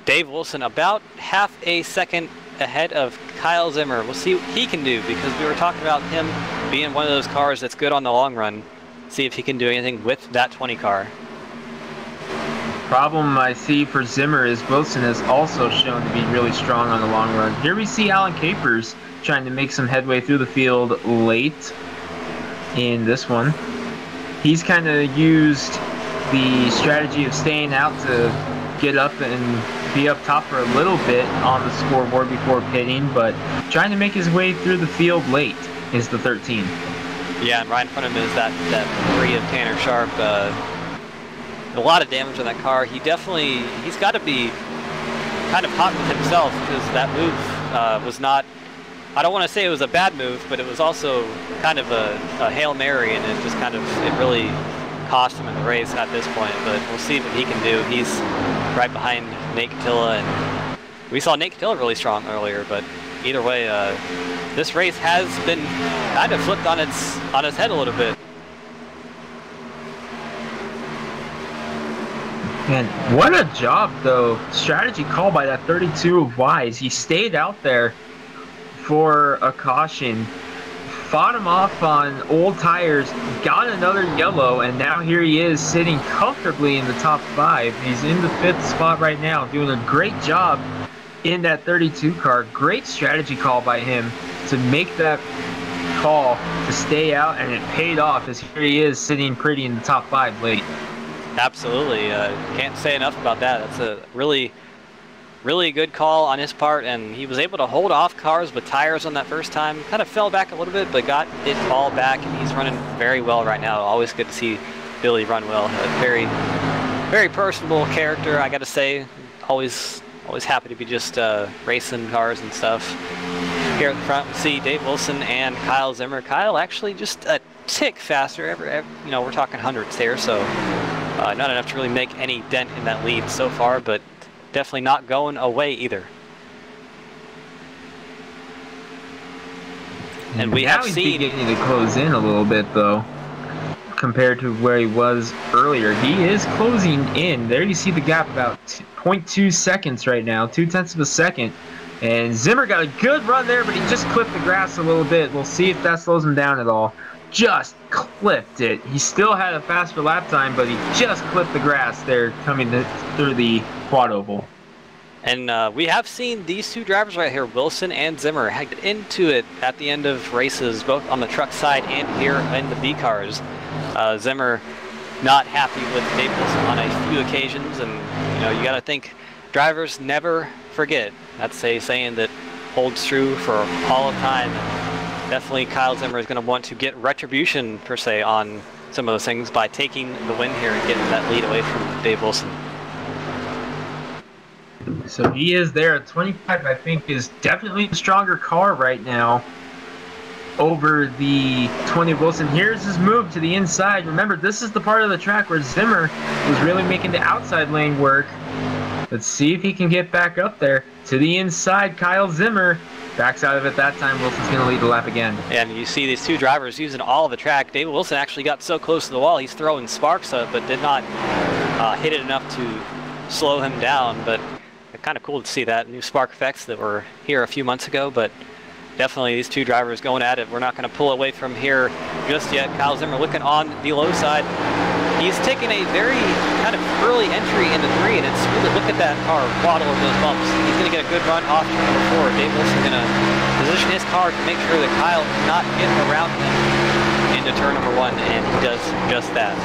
Dave Wilson about half a second ahead of Kyle Zimmer. We'll see what he can do because we were talking about him being one of those cars that's good on the long run. See if he can do anything with that 20 car. Problem I see for Zimmer is Wilson has also shown to be really strong on the long run. Here we see Alan Capers trying to make some headway through the field late in this one. He's kind of used the strategy of staying out to get up and be up top for a little bit on the scoreboard before pitting, but trying to make his way through the field late is the 13. Yeah, and right in front of him is that 3 of Tanner Sharp. A lot of damage on that car. He's got to be kind of hot with himself because that move was not, I don't want to say it was a bad move, but it was also kind of a Hail Mary, and it just kind of, it really cost him in the race at this point, but we'll see what he can do. He's right behind Nate Catilla, and we saw Nate Catilla really strong earlier, but either way, this race has been kind of flipped on its head a little bit. Man, what a job, though. Strategy call by that 32 of Wise. He stayed out there for a caution, fought him off on old tires, got another yellow, and now here he is sitting comfortably in the top 5. He's in the 5th spot right now, doing a great job in that 32 car. Great strategy call by him to make that call to stay out, and it paid off as here he is sitting pretty in the top 5 late. Absolutely. Can't say enough about that. That's a really, really good call on his part, and he was able to hold off cars with tires on that first time. Kind of fell back a little bit, but got it all back, and he's running very well right now. Always good to see Billy run well. A very, very personable character, I got to say. Always happy to be just racing cars and stuff. Here at the front, we see Dave Wilson and Kyle Zimmer. Kyle actually just a tick faster. You know, we're talking hundreds here, so not enough to really make any dent in that lead so far, but definitely not going away either. And we have seen beginning to close in a little bit, though, compared to where he was earlier. He is closing in. There you see the gap, about 0.2 seconds right now, 0.2 of a second. And Zimmer got a good run there, but he just clipped the grass a little bit. We'll see if that slows him down at all. Just clipped it. He still had a faster lap time, but he just clipped the grass there coming through the quad oval. And we have seen these two drivers right here, Wilson and Zimmer, get into it at the end of races, both on the truck side and here in the B cars. Zimmer not happy with Dave Wilson on a few occasions, and you know, you got to think drivers never forget. That's a saying that holds true for all of time. And definitely Kyle Zimmer is going to want to get retribution, per se, on some of those things by taking the win here and getting that lead away from Dave Wilson. So he is there at 25, I think, is definitely the stronger car right now over the 20 Wilson. Here's his move to the inside. Remember, this is the part of the track where Zimmer was really making the outside lane work. Let's see if he can get back up there. To the inside, Kyle Zimmer backs out of it that time. Wilson's going to lead the lap again. And you see these two drivers using all of the track. David Wilson actually got so close to the wall, he's throwing sparks up, but did not hit it enough to slow him down. But kind of cool to see that new spark effects that were here a few months ago, but definitely these two drivers going at it. We're not going to pull away from here just yet. Kyle Zimmer looking on the low side. He's taking a very kind of early entry into 3, and it's really, look at that car waddle over those bumps. He's going to get a good run off turn number 4. Dave Wilson's going to position his car to make sure that Kyle cannot get around him into turn number 1, and he does just that.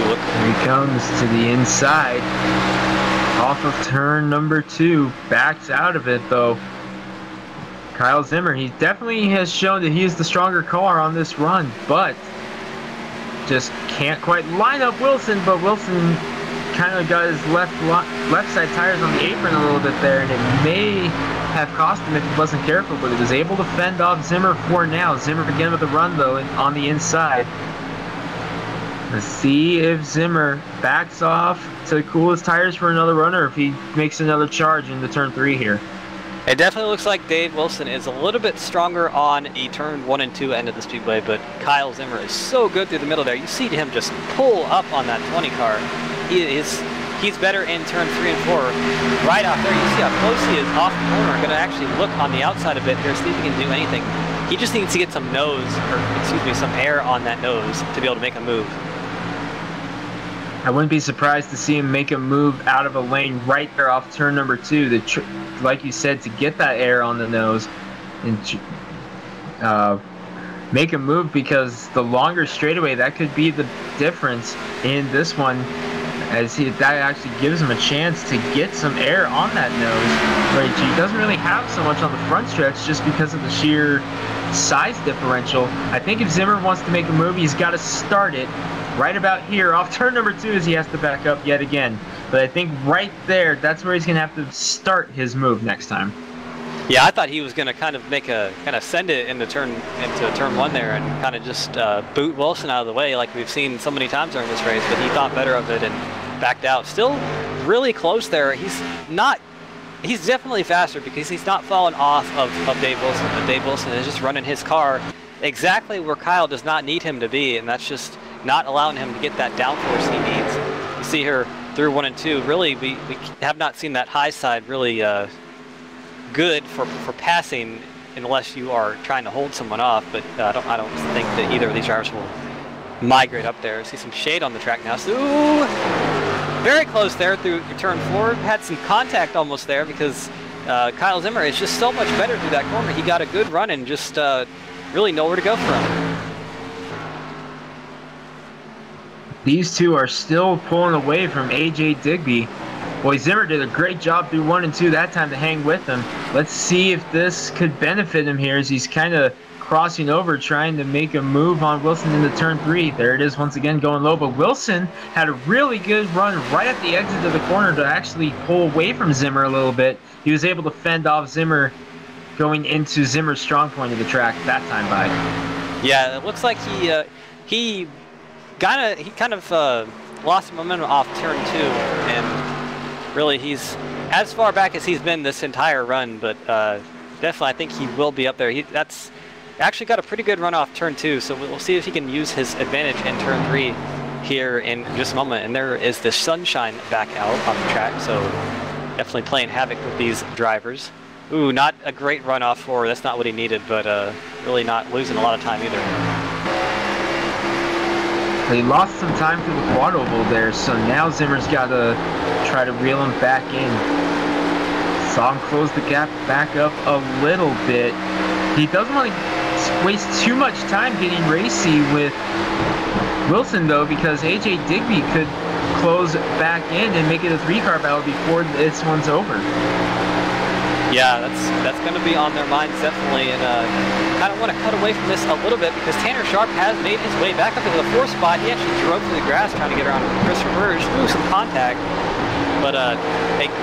Here he comes to the inside, off of turn number 2, backs out of it though. Kyle Zimmer, he definitely has shown that he is the stronger car on this run, but just can't quite line up Wilson. But Wilson kind of got his left side tires on the apron a little bit there, and it may have cost him if he wasn't careful, but he was able to fend off Zimmer for now. Zimmer again with the run though on the inside. Let's see if Zimmer backs off to cool his tires for another run, or if he makes another charge into turn 3 here. It definitely looks like Dave Wilson is a little bit stronger on the turn 1 and 2 end of the speedway, but Kyle Zimmer is so good through the middle there. You see him just pull up on that 20 car. He's better in turn 3 and 4. Right out there, you see how close he is off the corner. Going to actually look on the outside a bit here, see if he can do anything. He just needs to get some some air on that nose to be able to make a move. I wouldn't be surprised to see him make a move out of a lane right there off turn number 2, like you said, to get that air on the nose and make a move, because the longer straightaway, that could be the difference in this one, as that actually gives him a chance to get some air on that nose, where he doesn't really have so much on the front stretch just because of the sheer size differential. I think if Zimmer wants to make a move, he's got to start it right about here off turn number 2, as he has to back up yet again. But I think right there, that's where he's going to have to start his move next time. Yeah, I thought he was going to kind of send it into turn 1 there and kind of just boot Wilson out of the way, like we've seen so many times during this race. But he thought better of it and backed out. Still really close there. He's definitely faster because he's not fallen off of Dave Wilson. But Dave Wilson is just running his car exactly where Kyle does not need him to be, and that's just not allowing him to get that downforce he needs. You see here through 1 and 2, really we have not seen that high side really good for passing unless you are trying to hold someone off, but I don't think that either of these drivers will migrate up there. See some shade on the track now. So, very close there through turn 4. Had some contact almost there because Kyle Zimmer is just so much better through that corner. He got a good run and just really nowhere to go from. These two are still pulling away from AJ Digby. Boy, Zimmer did a great job through 1 and 2 that time to hang with him. Let's see if this could benefit him here, as he's kind of crossing over, trying to make a move on Wilson into turn 3. There it is once again, going low, but Wilson had a really good run right at the exit of the corner to actually pull away from Zimmer a little bit. He was able to fend off Zimmer going into Zimmer's strong point of the track that time by. Yeah, it looks like he kind of lost momentum off turn 2, and really he's as far back as he's been this entire run, but definitely I think he will be up there. That's actually got a pretty good run off turn 2, so we'll see if he can use his advantage in turn 3 here in just a moment. And there is the sunshine back out on the track, so definitely playing havoc with these drivers. Ooh, not a great run off forward. That's not what he needed, but really not losing a lot of time either. They lost some time through the quad oval there, so now Zimmer's got to try to reel him back in. Saw him close the gap back up a little bit. He doesn't want to waste too much time getting racy with Wilson, though, because AJ Digby could close back in and make it a 3-car battle before this one's over. Yeah, that's going to be on their minds, definitely, and kind of want to cut away from this a little bit because Tanner Sharp has made his way back up into the 4th spot. He actually drove through the grass trying to get around Christopher Burge, through some contact, but a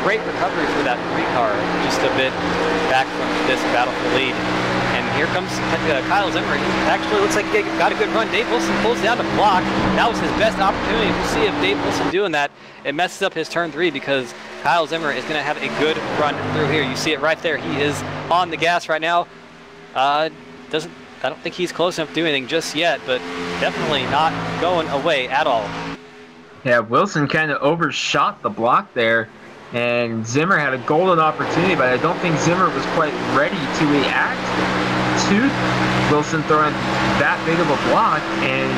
great recovery for that 3-car, just a bit back from this battle for the lead. And here comes Kyle Zimmer. He actually looks like he got a good run. Dave Wilson pulls down the block. That was his best opportunity. We'll see if Dave Wilson doing that. It messes up his turn 3 because Kyle Zimmer is going to have a good run through here. You see it right there. He is on the gas right now. I don't think he's close enough to do anything just yet, but definitely not going away at all. Yeah, Wilson kind of overshot the block there, and Zimmer had a golden opportunity, but I don't think Zimmer was quite ready to react to Wilson throwing that big of a block, and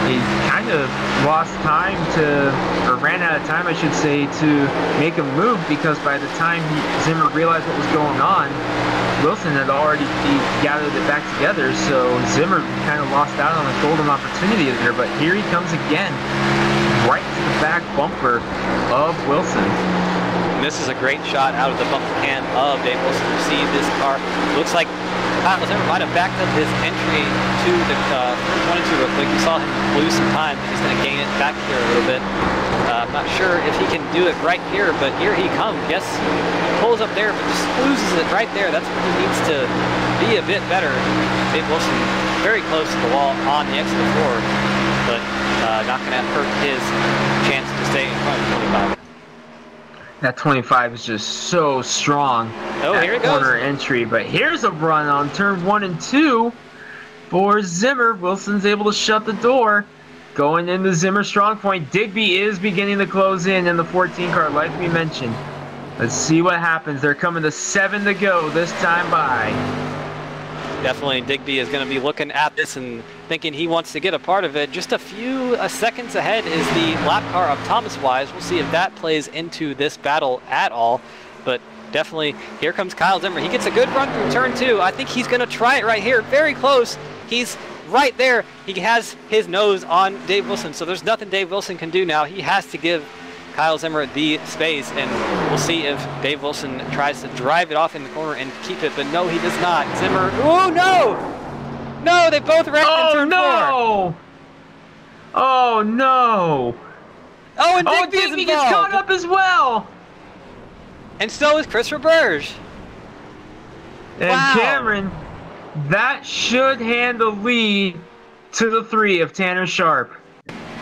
he kind of lost time or ran out of time, I should say, to make a move, because by the time Zimmer realized what was going on, Wilson had already gathered it back together, so Zimmer kind of lost out on a golden opportunity there, but here he comes again, right to the back bumper of Wilson. And this is a great shot out of the bumper can of Dave Wilson. You see this car, looks like Kyle Zimmer might have backed up his entry to the turn 1 and 2 real quick. You saw him lose some time, but he's going to gain it back here a little bit. I'm not sure if he can do it right here, but here he comes. Yes, he pulls up there, but just loses it right there. That's where he needs to be a bit better. Dave Wilson very close to the wall on the exit of 4, but not going to hurt his chance to stay in front of 25. That 25 is just so strong. Oh, here it goes. Corner entry, but here's a run on turn 1 and 2 for Zimmer. Wilson's able to shut the door. Going into Zimmer strong point. Digby is beginning to close in the 14 car, like we mentioned. Let's see what happens. They're coming to 7 to go this time by. Definitely Digby is going to be looking at this and thinking he wants to get a part of it. Just a few seconds ahead is the lap car of Thomas Wise. We'll see if that plays into this battle at all. But definitely, here comes Kyle Zimmer. He gets a good run through turn 2. I think he's going to try it right here. Very close. He's right there. He has his nose on Dave Wilson. So there's nothing Dave Wilson can do now. He has to give Kyle Zimmer the space, and we'll see if Dave Wilson tries to drive it off in the corner and keep it, but no, he does not. Zimmer, oh no! No, they both ran in turn 4. Oh no! Oh, and Digby gets caught up as well! And so is Christopher Burge. And wow. Cameron, that should hand the lead to the 3 of Tanner Sharp.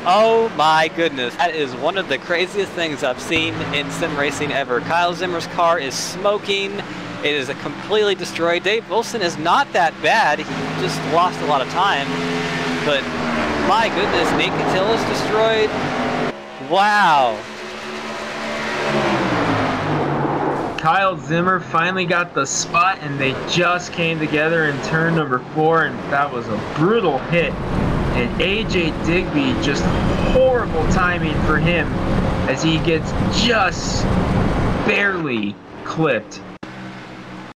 Oh my goodness, that is one of the craziest things I've seen in sim racing ever. Kyle Zimmer's car is smoking. It is completely destroyed. Dave Wilson is not that bad. He just lost a lot of time. But my goodness, Nate Cattell is destroyed. Wow. Kyle Zimmer finally got the spot, and they just came together in turn number 4, and that was a brutal hit. And AJ Digby, just horrible timing for him as he gets just barely clipped.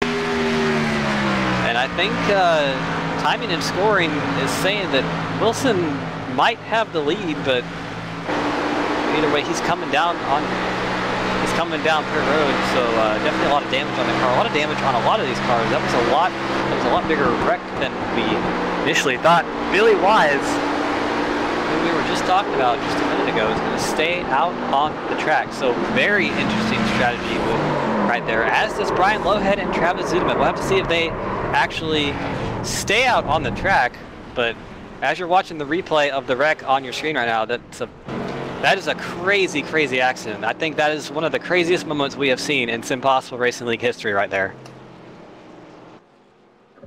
And I think timing and scoring is saying that Wilson might have the lead, but either way, he's coming down on coming down pit road, so definitely a lot of damage on the car. A lot of damage on a lot of these cars. That was a lot bigger wreck than we initially thought. Billy Wise, who we were just talking about just a minute ago, is going to stay out on the track. So very interesting strategy right there, as does Brian Lowhead and Travis Zuderman. We'll have to see if they actually stay out on the track, but as you're watching the replay of the wreck on your screen right now, that is a crazy, crazy accident. I think that is one of the craziest moments we have seen in SimPossible Racing League history right there.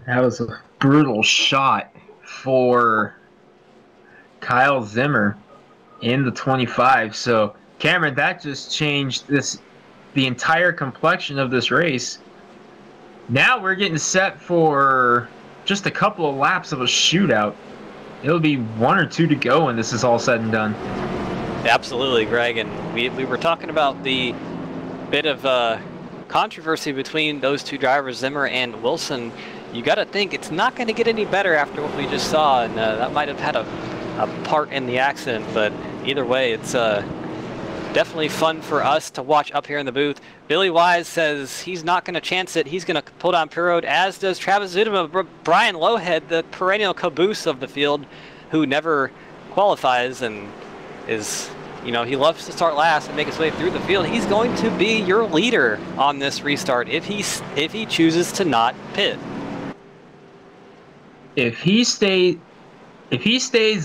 That was a brutal shot for Kyle Zimmer in the 25. So, Cameron, that just changed the entire complexion of this race. Now we're getting set for just a couple of laps of a shootout. It'll be 1 or 2 to go when this is all said and done. Absolutely, Greg. And we were talking about the bit of controversy between those two drivers, Zimmer and Wilson. You got to think it's not going to get any better after what we just saw, and that might have had a part in the accident. But either way, it's definitely fun for us to watch up here in the booth. Billy Wise says he's not going to chance it. He's going to pull down pit road, as does Travis Zuderman. Brian Lowhead, the perennial caboose of the field, who never qualifies and is, you know, he loves to start last and make his way through the field. He's going to be your leader on this restart if he chooses to not pit. If he stays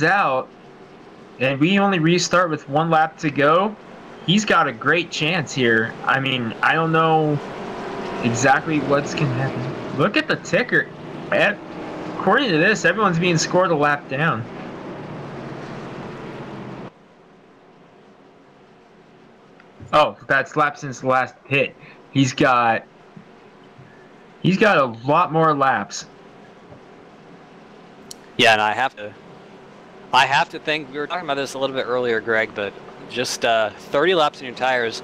out and we only restart with 1 lap to go, he's got a great chance here. I mean, I don't know exactly what's going to happen. Look at the ticker. According to this, everyone's being scored a lap down. Oh, that's lap since the last pit. He's got a lot more laps. Yeah, and I have to think, we were talking about this a little bit earlier, Greg, but just 30 laps in your tires.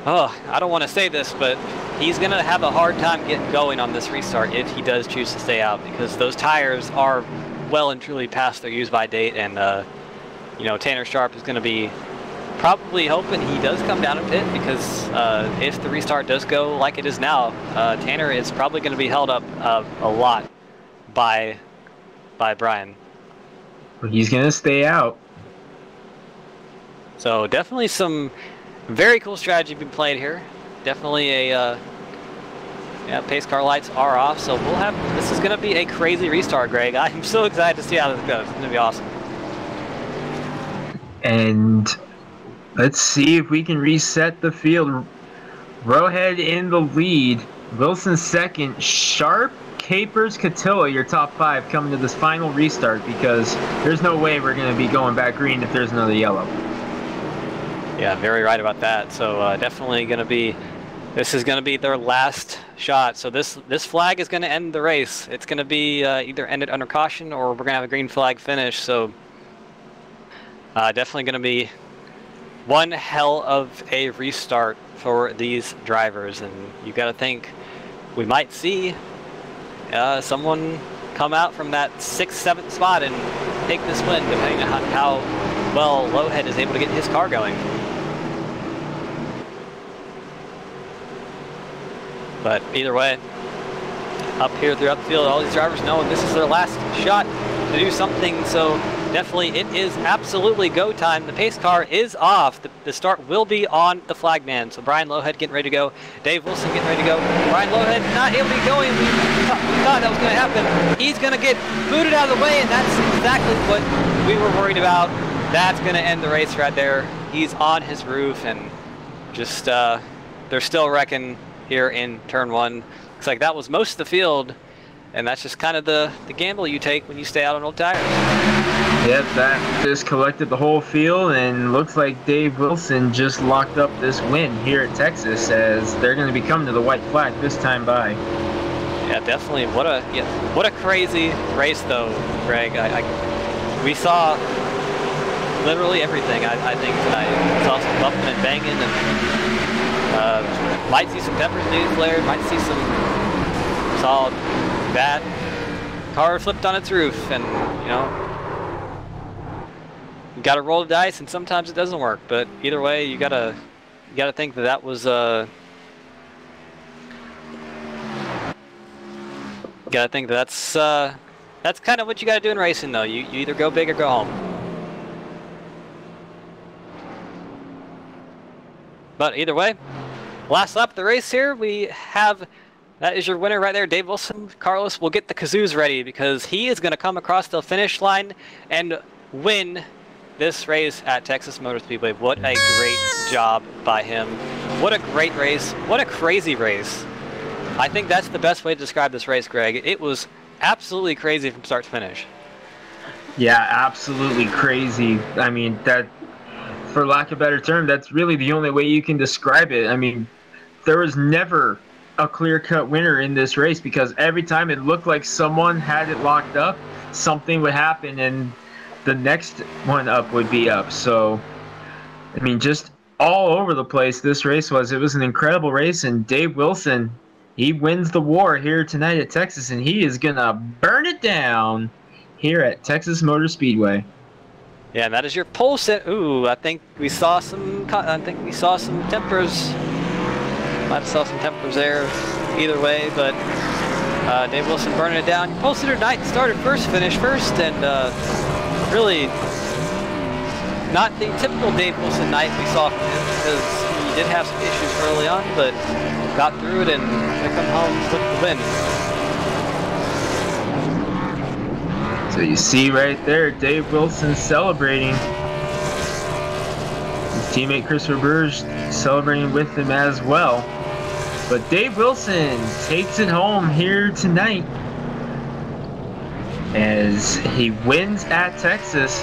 Oh, I don't want to say this, but he's going to have a hard time getting going on this restart if he does choose to stay out, because those tires are well and truly past their use-by date, and you know, Tanner Sharp is going to be probably hoping he does come down and pit, because if the restart does go like it is now, Tanner is probably going to be held up a lot by Brian. He's going to stay out. So definitely some very cool strategy being played here. Definitely a yeah, pace car lights are off, so this is going to be a crazy restart, Greg. I'm so excited to see how this goes. It's going to be awesome. And let's see if we can reset the field. Rowhead in the lead, Wilson second, Sharp, Capers, Catilla, your top 5 coming to this final restart, because there's no way we're going to be going back green if there's another yellow. Yeah, very right about that. So definitely going to be, this is going to be their last shot. So this flag is going to end the race. It's going to be either ended under caution or we're going to have a green flag finish. So definitely going to be one hell of a restart for these drivers. And you got to think we might see someone come out from that 6th, 7th spot and take this win, depending on how well Lowhead is able to get his car going. But either way, up here throughout the field, all these drivers know this is their last shot to do something, so definitely it is absolutely go time. The pace car is off. The start will be on the flagman. So Brian Lowhead getting ready to go. Dave Wilson getting ready to go. Brian Lowhead not able to get going. We thought that was going to happen. He's going to get booted out of the way, and that's exactly what we were worried about. That's going to end the race right there. He's on his roof, and just they're still wrecking here in turn 1. Looks like that was most of the field, and that's just kind of the gamble you take when you stay out on old tires. Yep, that just collected the whole field, and looks like Dave Wilson just locked up this win here at Texas, as they're going to be coming to the white flag this time by. Yeah, definitely. What a crazy race, though, Greg. We saw literally everything, I think, tonight. We saw some bumping and banging, and might see some peppers being flared, might see some, saw that car flipped on its roof, and, you know, you got to roll the dice, and sometimes it doesn't work. But either way, you got to You got to think that that was gotta think that that's kind of what you gotta do in racing, though. You either go big or go home. But either way, last lap of the race here, we have, that is your winner right there, Dave Wilson. Carlos will get the kazoos ready because he is going to come across the finish line and win this race at Texas Motor Speedway. What a great job by him. What a great race. What a crazy race. I think that's the best way to describe this race, Greg. It was absolutely crazy from start to finish. Yeah, absolutely crazy. I mean, that, for lack of a better term, that's really the only way you can describe it. I mean, there was never a clear-cut winner in this race because every time it looked like someone had it locked up, something would happen and the next one up would be up. So, I mean, just all over the place this race was. It was an incredible race, and Dave Wilson, he wins the war here tonight at Texas, and he is going to burn it down here at Texas Motor Speedway. Yeah, and that is your pole set. Ooh, I think we saw some tempers. Might have saw some tempers there either way, but Dave Wilson burning it down. Pole sitter night started first, finished first, and really not the typical Dave Wilson night we saw from him because he did have some issues early on, but got through it and gonna come home with the win. So you see right there, Dave Wilson celebrating. His teammate Christopher Burge celebrating with him as well. But Dave Wilson takes it home here tonight as he wins at Texas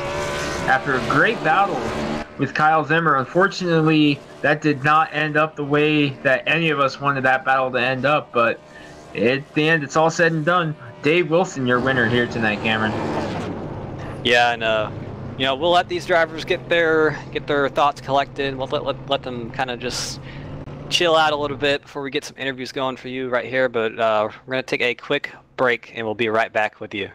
after a great battle with Kyle Zimmer. Unfortunately, that did not end up the way that any of us wanted that battle to end up, but at the end, it's all said and done. Dave Wilson, your winner here tonight, Cameron. Yeah, and you know, we'll let these drivers get their thoughts collected. We'll let them kind of just chill out a little bit before we get some interviews going for you right here. But we're gonna take a quick break, and we'll be right back with you.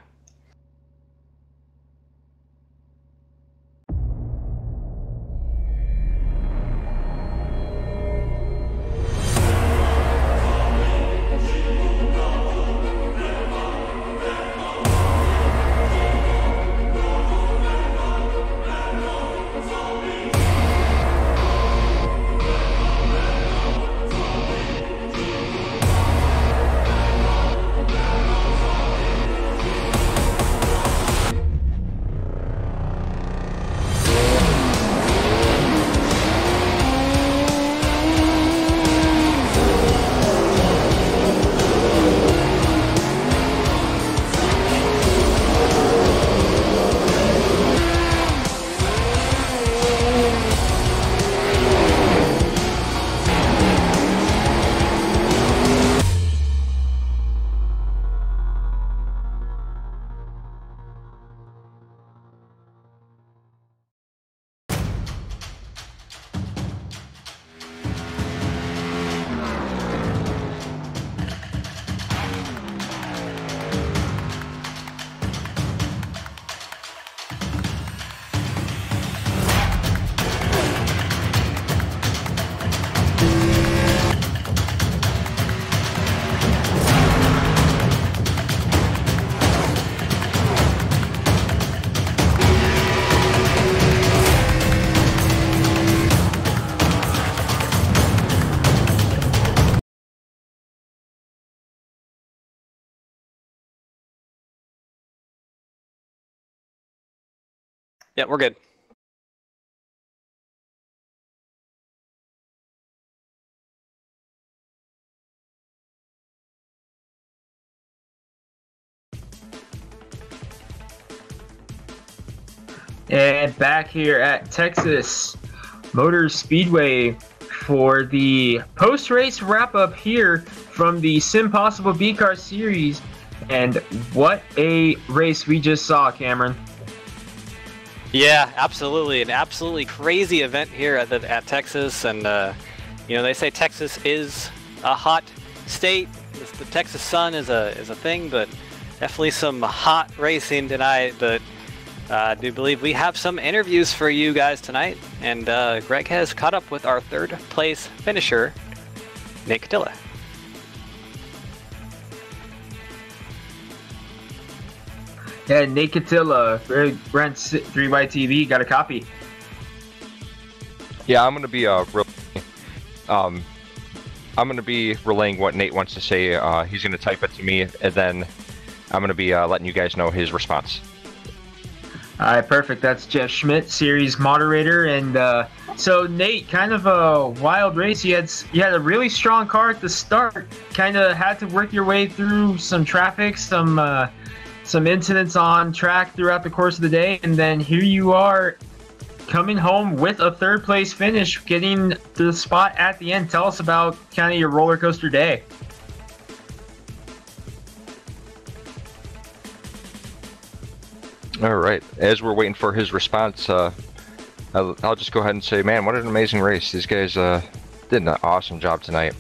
Yeah, we're good. And back here at Texas Motor Speedway for the post-race wrap-up here from the SimPossible B-Car Series. And what a race we just saw, Cameron. Yeah, absolutely. An absolutely crazy event here at Texas. And, you know, they say Texas is a hot state. The Texas sun is a thing, but definitely some hot racing tonight. But I do believe we have some interviews for you guys tonight, and Greg has caught up with our third place finisher, Nate Catilla. Yeah, Nate Catilla, Brent's 3YTV, got a copy. Yeah, I'm gonna be I'm gonna be relaying what Nate wants to say. He's gonna type it to me, and then I'm gonna be letting you guys know his response. All right, perfect. That's Jeff Schmidt, series moderator, and so Nate, kind of a wild race. You had a really strong car at the start. Kind of had to work your way through some traffic, some incidents on track throughout the course of the day, and then here you are coming home with a third place finish, getting the spot at the end. Tell us about kind of your roller coaster day. All right, as we're waiting for his response, I'll just go ahead and say, man, what an amazing race. These guys did an awesome job tonight.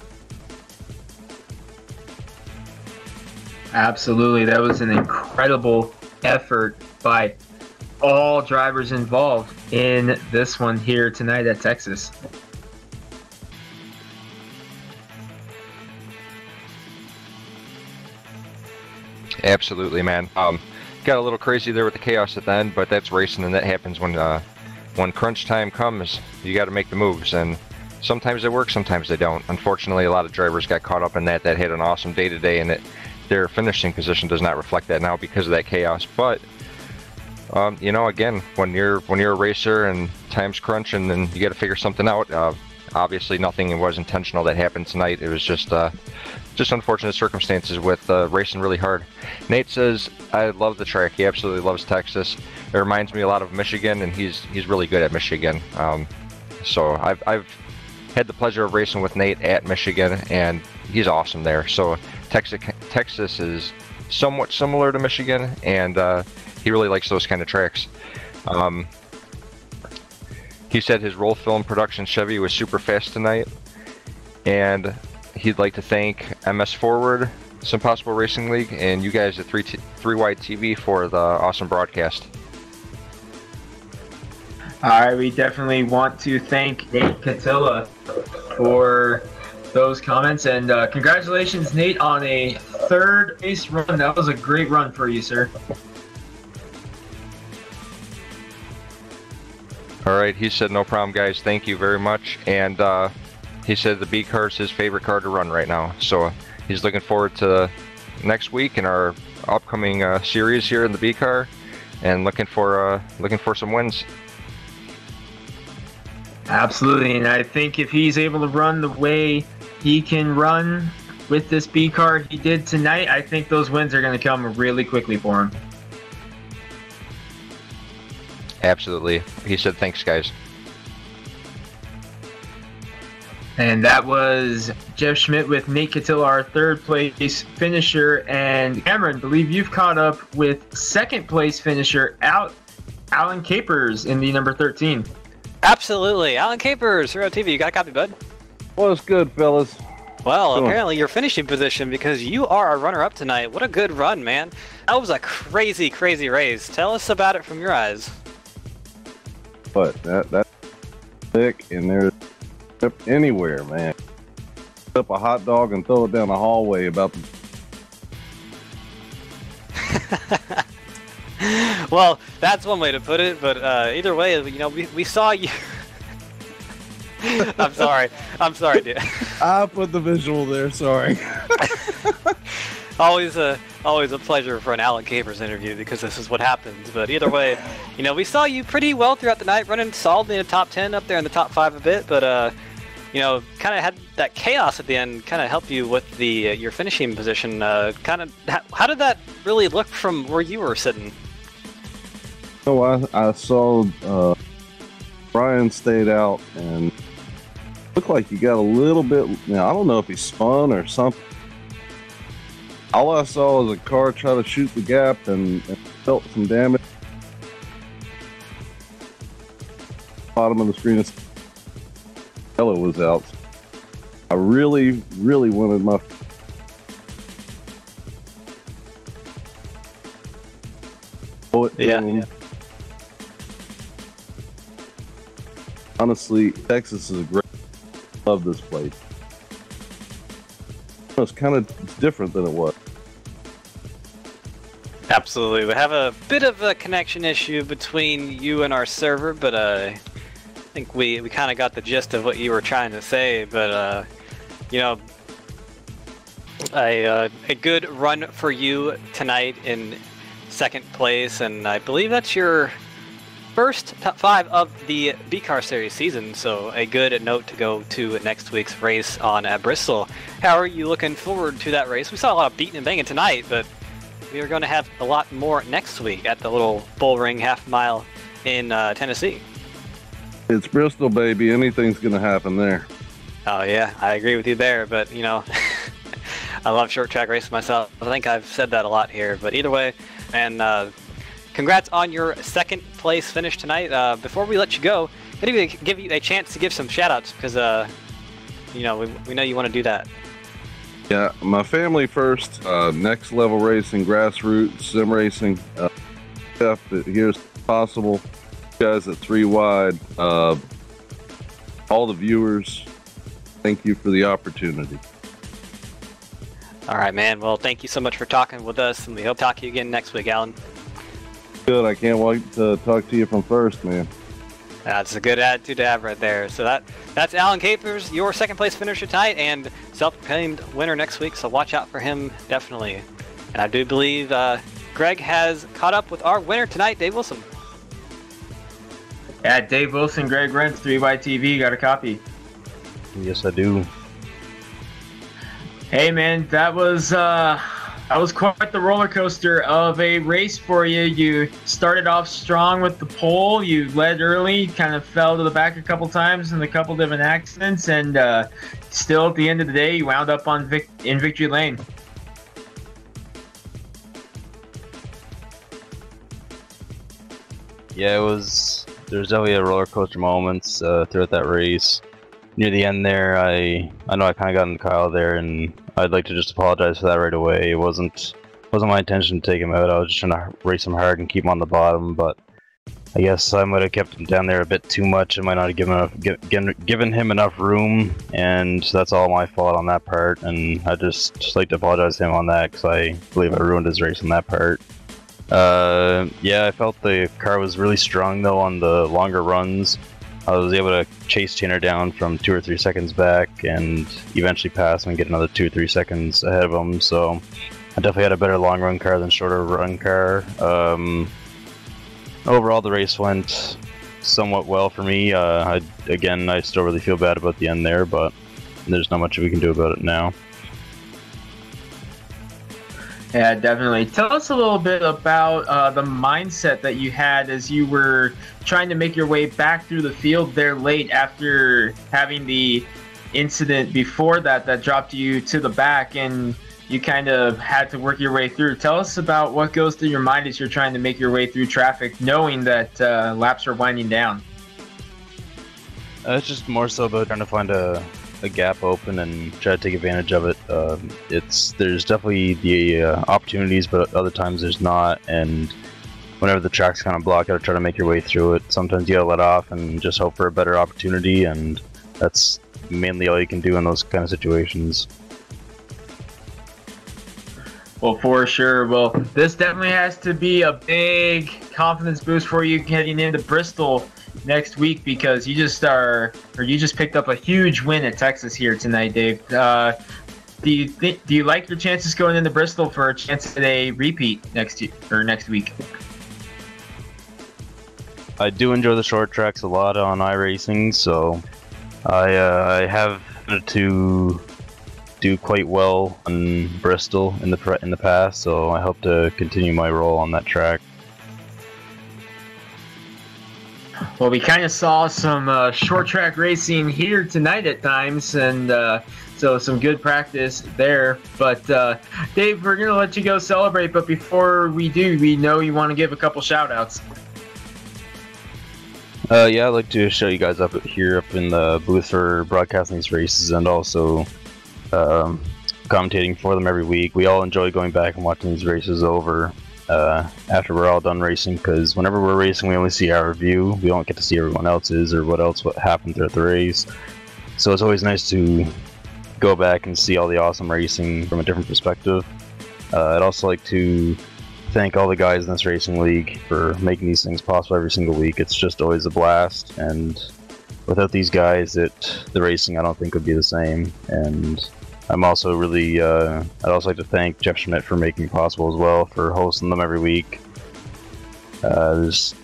Absolutely, that was an incredible effort by all drivers involved in this one here tonight at Texas. Absolutely, man. Got a little crazy there with the chaos at the end, but that's racing, and that happens when crunch time comes. You got to make the moves, and sometimes they work, sometimes they don't. Unfortunately, a lot of drivers got caught up in that had an awesome day today, and their finishing position does not reflect that now because of that chaos. But you know, again, when you're a racer and time's crunch, and then you got to figure something out. Obviously, nothing was intentional that happened tonight. It was just unfortunate circumstances with racing really hard. Nate says, I love the track. He absolutely loves Texas. It reminds me a lot of Michigan, and he's really good at Michigan. So I've had the pleasure of racing with Nate at Michigan, and he's awesome there. So Texas is somewhat similar to Michigan, and he really likes those kind of tracks. He said his roll film production Chevy was super fast tonight, and he'd like to thank MS Forward, SimPossible Racing League, and you guys at 3YTV for the awesome broadcast. All right, we definitely want to thank Nate Catilla for those comments, and congratulations, Nate, on a third place run. That was a great run for you, sir. All right, he said no problem, guys. Thank you very much. And he said the B car is his favorite car to run right now. So he's looking forward to next week in our upcoming series here in the B car, and looking for some wins. Absolutely, and I think if he's able to run the way he can run with this B car he did tonight, I think those wins are going to come really quickly for him. Absolutely. He said, thanks, guys. And that was Jeff Schmidt with Nate Catilla, our third place finisher. And Cameron, I believe you've caught up with second place finisher Alan Capers in the number 13. Absolutely. Alan Capers, Hero TV. You got a copy, bud? What's good, fellas? Well, apparently your finishing position, because you are a runner-up tonight. What a good run, man. That was a crazy, crazy race. Tell us about it from your eyes. But that's thick, and there's anywhere, man. Up a hot dog and throw it down the hallway about the... Well, that's one way to put it, but either way, you know, we saw you. I'm sorry, dude. I put the visual there, sorry. Always a pleasure for an Alan Capers interview, because this is what happens. But either way, you know, we saw you pretty well throughout the night, running solidly in the top 10, up there in the top 5 a bit. But you know, kind of had that chaos at the end, kind of help you with the your finishing position. How did that really look from where you were sitting? So I saw Brian stayed out and looked like he got a little bit. Now I don't know if he spun or something. All I saw was a car try to shoot the gap and felt some damage. Bottom of the screen, yellow was out. I really, really wanted my Yeah. Honestly, Texas is great. Love this place. It's kind of different than it was. Absolutely. We have a bit of a connection issue between you and our server, but I think we kind of got the gist of what you were trying to say. But you know, a good run for you tonight in second place, and I believe that's your first top 5 of the B-Car Series season, so a good note to go to next week's race on Bristol. How are you looking forward to that race? We saw a lot of beating and banging tonight, but we are going to have a lot more next week at the little Bullring half mile in Tennessee. It's Bristol, baby. Anything's going to happen there. Oh yeah, I agree with you there, but you know, I love short track races myself. I think I've said that a lot here, but either way, and congrats on your second place finish tonight. Before we let you go, I'm going to give you a chance to give some shout outs because you know, we know you want to do that. Yeah, my family first, Next Level Racing, Grassroots, Sim Racing, Jeff, here's possible, guys at 3 Wide, all the viewers, thank you for the opportunity. All right, man. Well, thank you so much for talking with us, and we hope to talk to you again next week, Alan. Good, I can't wait to talk to you from first, man. That's a good attitude to have right there. So that's Alan Capers, your second place finisher tonight, and self-proclaimed winner next week. So watch out for him, definitely. And I do believe Greg has caught up with our winner tonight, Dave Wilson. Yeah, Dave Wilson, Greg Rentz, 3YTV, got a copy. Yes, I do. Hey man, that was quite the roller coaster of a race for you. You started off strong with the pole. You led early, kind of fell to the back a couple times in a couple different accidents, and still at the end of the day, you wound up on in victory lane. Yeah, there's definitely a roller coaster moments throughout that race. Near the end there, I know I kind of got in Kyle there, and I'd like to just apologize for that right away. It wasn't my intention to take him out. I was just trying to race him hard and keep him on the bottom, but I guess I might have kept him down there a bit too much. I might not have given him enough room, and that's all my fault on that part. And I just like to apologize to him on that because I believe I ruined his race on that part. Yeah, I felt the car was really strong though on the longer runs. I was able to chase Tanner down from 2 or 3 seconds back and eventually pass him and get another 2 or 3 seconds ahead of him. So I definitely had a better long run car than shorter run car. Overall, the race went somewhat well for me. I still really feel bad about the end there, but there's not much we can do about it now. Yeah, definitely. Tell us a little bit about the mindset that you had as you were trying to make your way back through the field there late after having the incident before that dropped you to the back and you kind of had to work your way through. Tell us about what goes through your mind as you're trying to make your way through traffic, knowing that laps are winding down. It's just more so about trying to find a gap open and try to take advantage of it. There's definitely the opportunities, but other times there's not, and whenever the track's kind of blocked, you gotta try to make your way through it. Sometimes you gotta let off and just hope for a better opportunity, and that's mainly all you can do in those kind of situations. Well, for sure. Well, this definitely has to be a big confidence boost for you heading into Bristol next week, because you just picked up a huge win at Texas here tonight, Dave. Do you like your chances going into Bristol for a chance at a repeat next week? I do enjoy the short tracks a lot on iRacing, so I have to do quite well on Bristol in the past, so I hope to continue my role on that track. Well, we kind of saw some short track racing here tonight at times, and so some good practice there. But Dave, we're going to let you go celebrate, but before we do, we know you want to give a couple shout-outs. Yeah, I'd like to show you guys up in the booth for broadcasting these races and also commentating for them every week. We all enjoy going back and watching these races over. after we're all done racing, because whenever we're racing we only see our view. We don't get to see everyone else's or what happened throughout the race. So it's always nice to go back and see all the awesome racing from a different perspective. I'd also like to thank all the guys in this racing league for making these things possible every single week. It's just always a blast, and without these guys, the racing I don't think would be the same. And I'm also really, I'd also like to thank Jeff Schmidt for making it possible as well, for hosting them every week. It's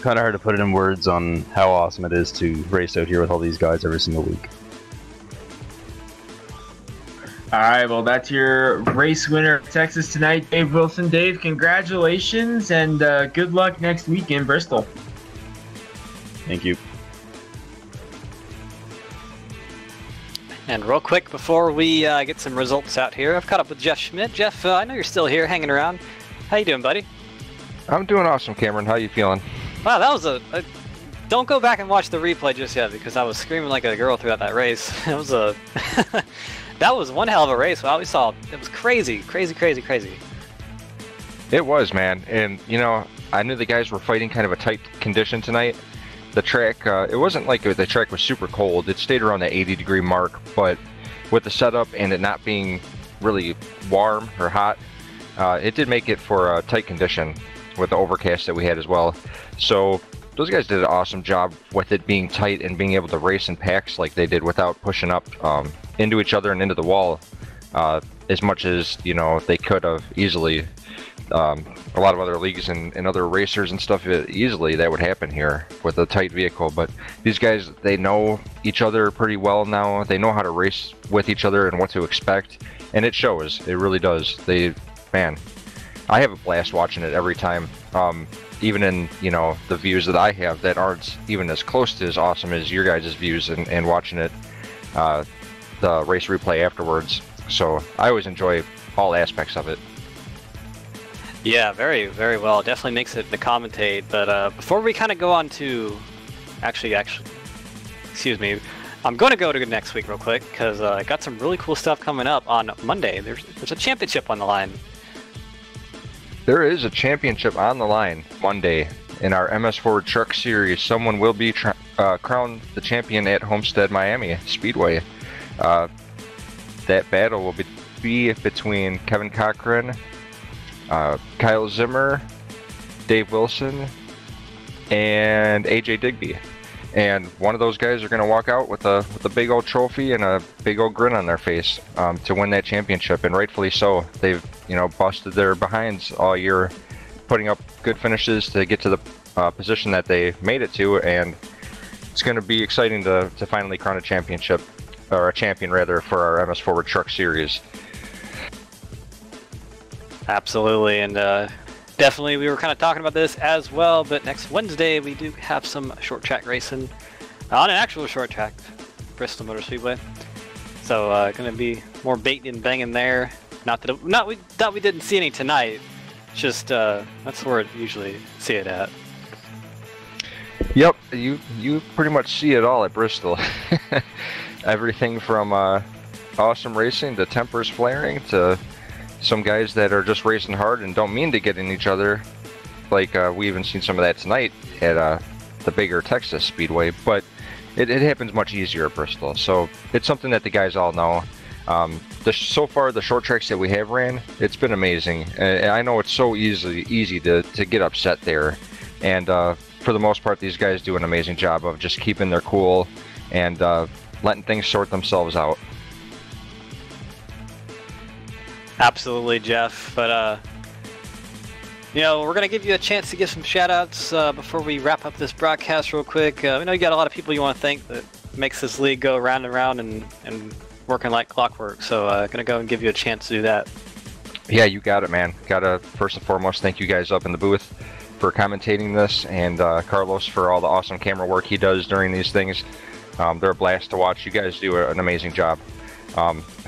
kind of hard to put it in words on how awesome it is to race out here with all these guys every single week. All right, well, that's your race winner of Texas tonight, Dave Wilson. Dave, congratulations, and good luck next week in Bristol. Thank you. And real quick, before we get some results out here, I've caught up with Jeff Schmidt. Jeff, I know you're still here hanging around. How you doing, buddy? I'm doing awesome, Cameron. How you feeling? Wow, that was don't go back and watch the replay just yet, because I was screaming like a girl throughout that race. It was a... That was one hell of a race. Wow, we saw, it was crazy, crazy, crazy, crazy. It was, man. And, you know, I knew the guys were fighting kind of a tight condition tonight. The track, it wasn't like the track was super cold. It stayed around the 80-degree mark, but with the setup and it not being really warm or hot, it did make it for a tight condition with the overcast that we had as well. So those guys did an awesome job with it being tight and being able to race in packs like they did without pushing up into each other and into the wall as much as, you know, they could have easily. A lot of other leagues and other racers and stuff, easily that would happen here with a tight vehicle. But these guys, they know each other pretty well now. They know how to race with each other and what to expect, and it shows. It really does. Man, I have a blast watching it every time. Even in, you know, the views that I have that aren't even as close to as awesome as your guys' views, and watching it, the race replay afterwards. So I always enjoy all aspects of it. Yeah, very, very well. Definitely makes it to commentate. But before we kind of go on to, actually, excuse me, I'm going to go to next week real quick, because I got some really cool stuff coming up on Monday. There's a championship on the line. There is a championship on the line Monday in our MS Forward Truck Series. Someone will be crowned the champion at Homestead Miami Speedway. That battle will be between Kevin Cochran, Kyle Zimmer, Dave Wilson, and AJ Digby. And one of those guys are going to walk out with a big old trophy and a big old grin on their face to win that championship, and rightfully so. They've, you know, busted their behinds all year, putting up good finishes to get to the position that they made it to, and it's going to be exciting to finally crown a championship, or a champion rather, for our MS Forward Truck Series. Absolutely, and definitely we were kind of talking about this as well, but next Wednesday we do have some short track racing on an actual short track, Bristol Motor Speedway. So going to be more baiting and banging there. Not that we didn't see any tonight. It's just that's where I usually see it at. Yep, you pretty much see it all at Bristol. Everything from awesome racing to tempers flaring to some guys that are just racing hard and don't mean to get in each other. Like we even seen some of that tonight at the bigger Texas Speedway, but it happens much easier at Bristol. So it's something that the guys all know. So far, the short tracks that we have ran, it's been amazing. And I know it's so easy to get upset there. And for the most part, these guys do an amazing job of just keeping their cool and letting things sort themselves out. Absolutely, Jeff. But you know, we're gonna give you a chance to give some shout-outs before we wrap up this broadcast real quick. We know you got a lot of people you want to thank that makes this league go round and round and working like clockwork. So gonna go and give you a chance to do that. Yeah, you got it, man. Gotta first and foremost thank you guys up in the booth for commentating this, and Carlos for all the awesome camera work he does during these things. They're a blast to watch. You guys do an amazing job.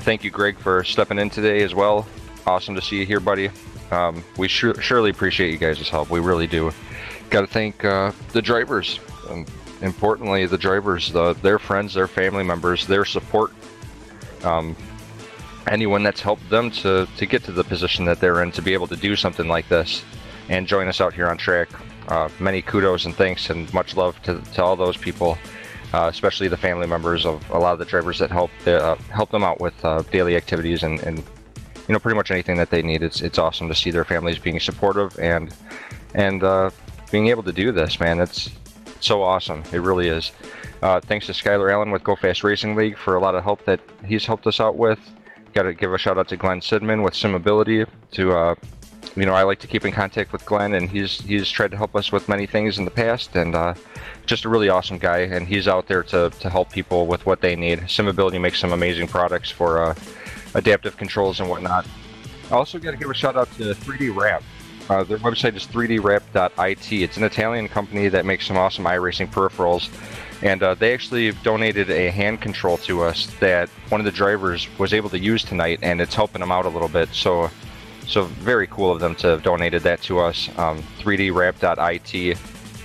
Thank you, Greg, for stepping in today as well. Awesome to see you here, buddy. We surely appreciate you guys' help. We really do. Got to thank the drivers. Importantly, the drivers, their friends, their family members, their support anyone that's helped them to get to the position that they're in, to be able to do something like this and join us out here on track. Many kudos and thanks and much love to all those people, especially the family members of a lot of the drivers that help them out with daily activities and you know, pretty much anything that they need. It's awesome to see their families being supportive and being able to do this, man. It's so awesome. It really is. Thanks to Skylar Allen with Go Fast Racing League for a lot of help that he's helped us out with. Got to give a shout out to Glenn Sidman with SimAbility. You know, I like to keep in contact with Glenn, and he's tried to help us with many things in the past, and just a really awesome guy, and he's out there to help people with what they need. SimAbility makes some amazing products for adaptive controls and whatnot. I also got to give a shout out to 3D Wrap. Their website is 3dwrap.it. It's an Italian company that makes some awesome iRacing peripherals, and they actually donated a hand control to us that one of the drivers was able to use tonight, and it's helping them out a little bit. So very cool of them to have donated that to us. 3dwrap.it.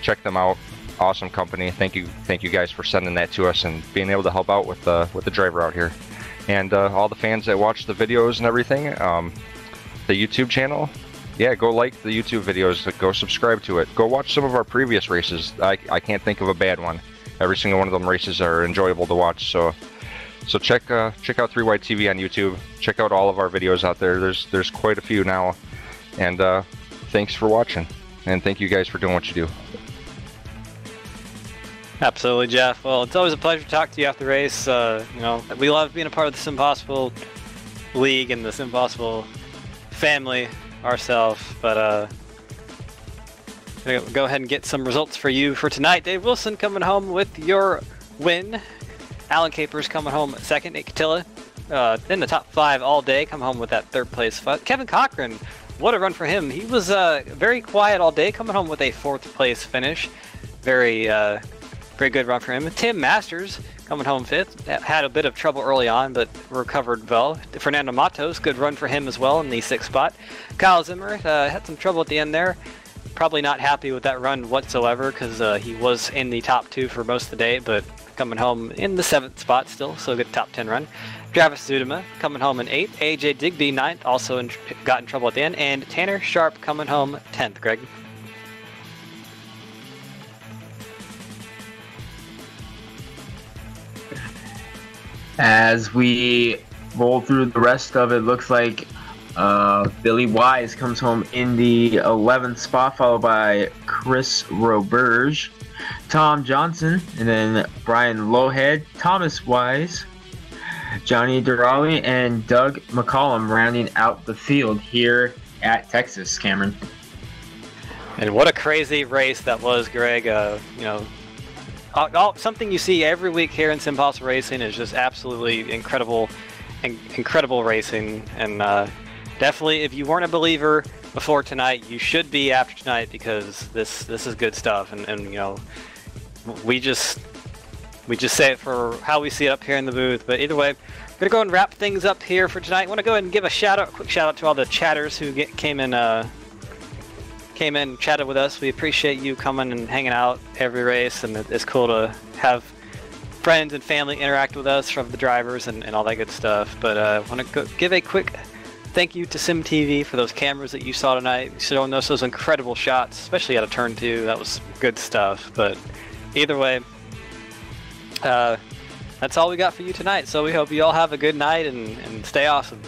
Check them out. Awesome company. Thank you guys for sending that to us and being able to help out with the driver out here. And all the fans that watch the videos and everything, the YouTube channel, yeah, go like the YouTube videos, go subscribe to it, go watch some of our previous races. I can't think of a bad one. Every single one of them races are enjoyable to watch. So check out 3Wide TV on YouTube. Check out all of our videos out there. There's quite a few now, and thanks for watching, and thank you guys for doing what you do. Absolutely, Jeff. Well, it's always a pleasure to talk to you after the race. You know, we love being a part of the SimPossible League and the SimPossible family ourselves. But gonna go ahead and get some results for you for tonight. Dave Wilson coming home with your win. Alan Capers coming home second. Nate Catilla in the top 5 all day, come home with that 3rd place spot. Kevin Cochran, what a run for him. He was very quiet all day, coming home with a 4th place finish. Very good run for him. Tim Masters coming home 5th. Had a bit of trouble early on, but recovered well. Fernando Matos, good run for him as well in the 6th spot. Kyle Zimmer had some trouble at the end there. Probably not happy with that run whatsoever, because he was in the top 2 for most of the day, but coming home in the 7th spot still, so a good top 10 run. Travis Zudema coming home in 8th. AJ Digby 9th, also got in trouble at the end. And Tanner Sharp coming home 10th, Greg. As we roll through the rest of it, looks like Billy Wise comes home in the 11th spot, followed by Chris Roberge, Tom Johnson, and then Brian Lowhead, Thomas Wise, Johnny Durali, and Doug McCollum rounding out the field here at Texas, Cameron. And what a crazy race that was, Greg. You know, something you see every week here in SimPossible Racing is just absolutely incredible racing. And definitely, if you weren't a believer before tonight, you should be after tonight, because this is good stuff. And you know, we just say it for how we see it up here in the booth. But either way, we're gonna go and wrap things up here for tonight. I want to go ahead and give a quick shout out to all the chatters who came in, chatted with us. We appreciate you coming and hanging out every race, and it's cool to have friends and family interact with us from the drivers and all that good stuff. But I want to give a quick thank you to SimTV for those cameras that you saw tonight, showing us those incredible shots, especially out of turn 2. That was good stuff. But either way, that's all we got for you tonight. So we hope you all have a good night and stay awesome.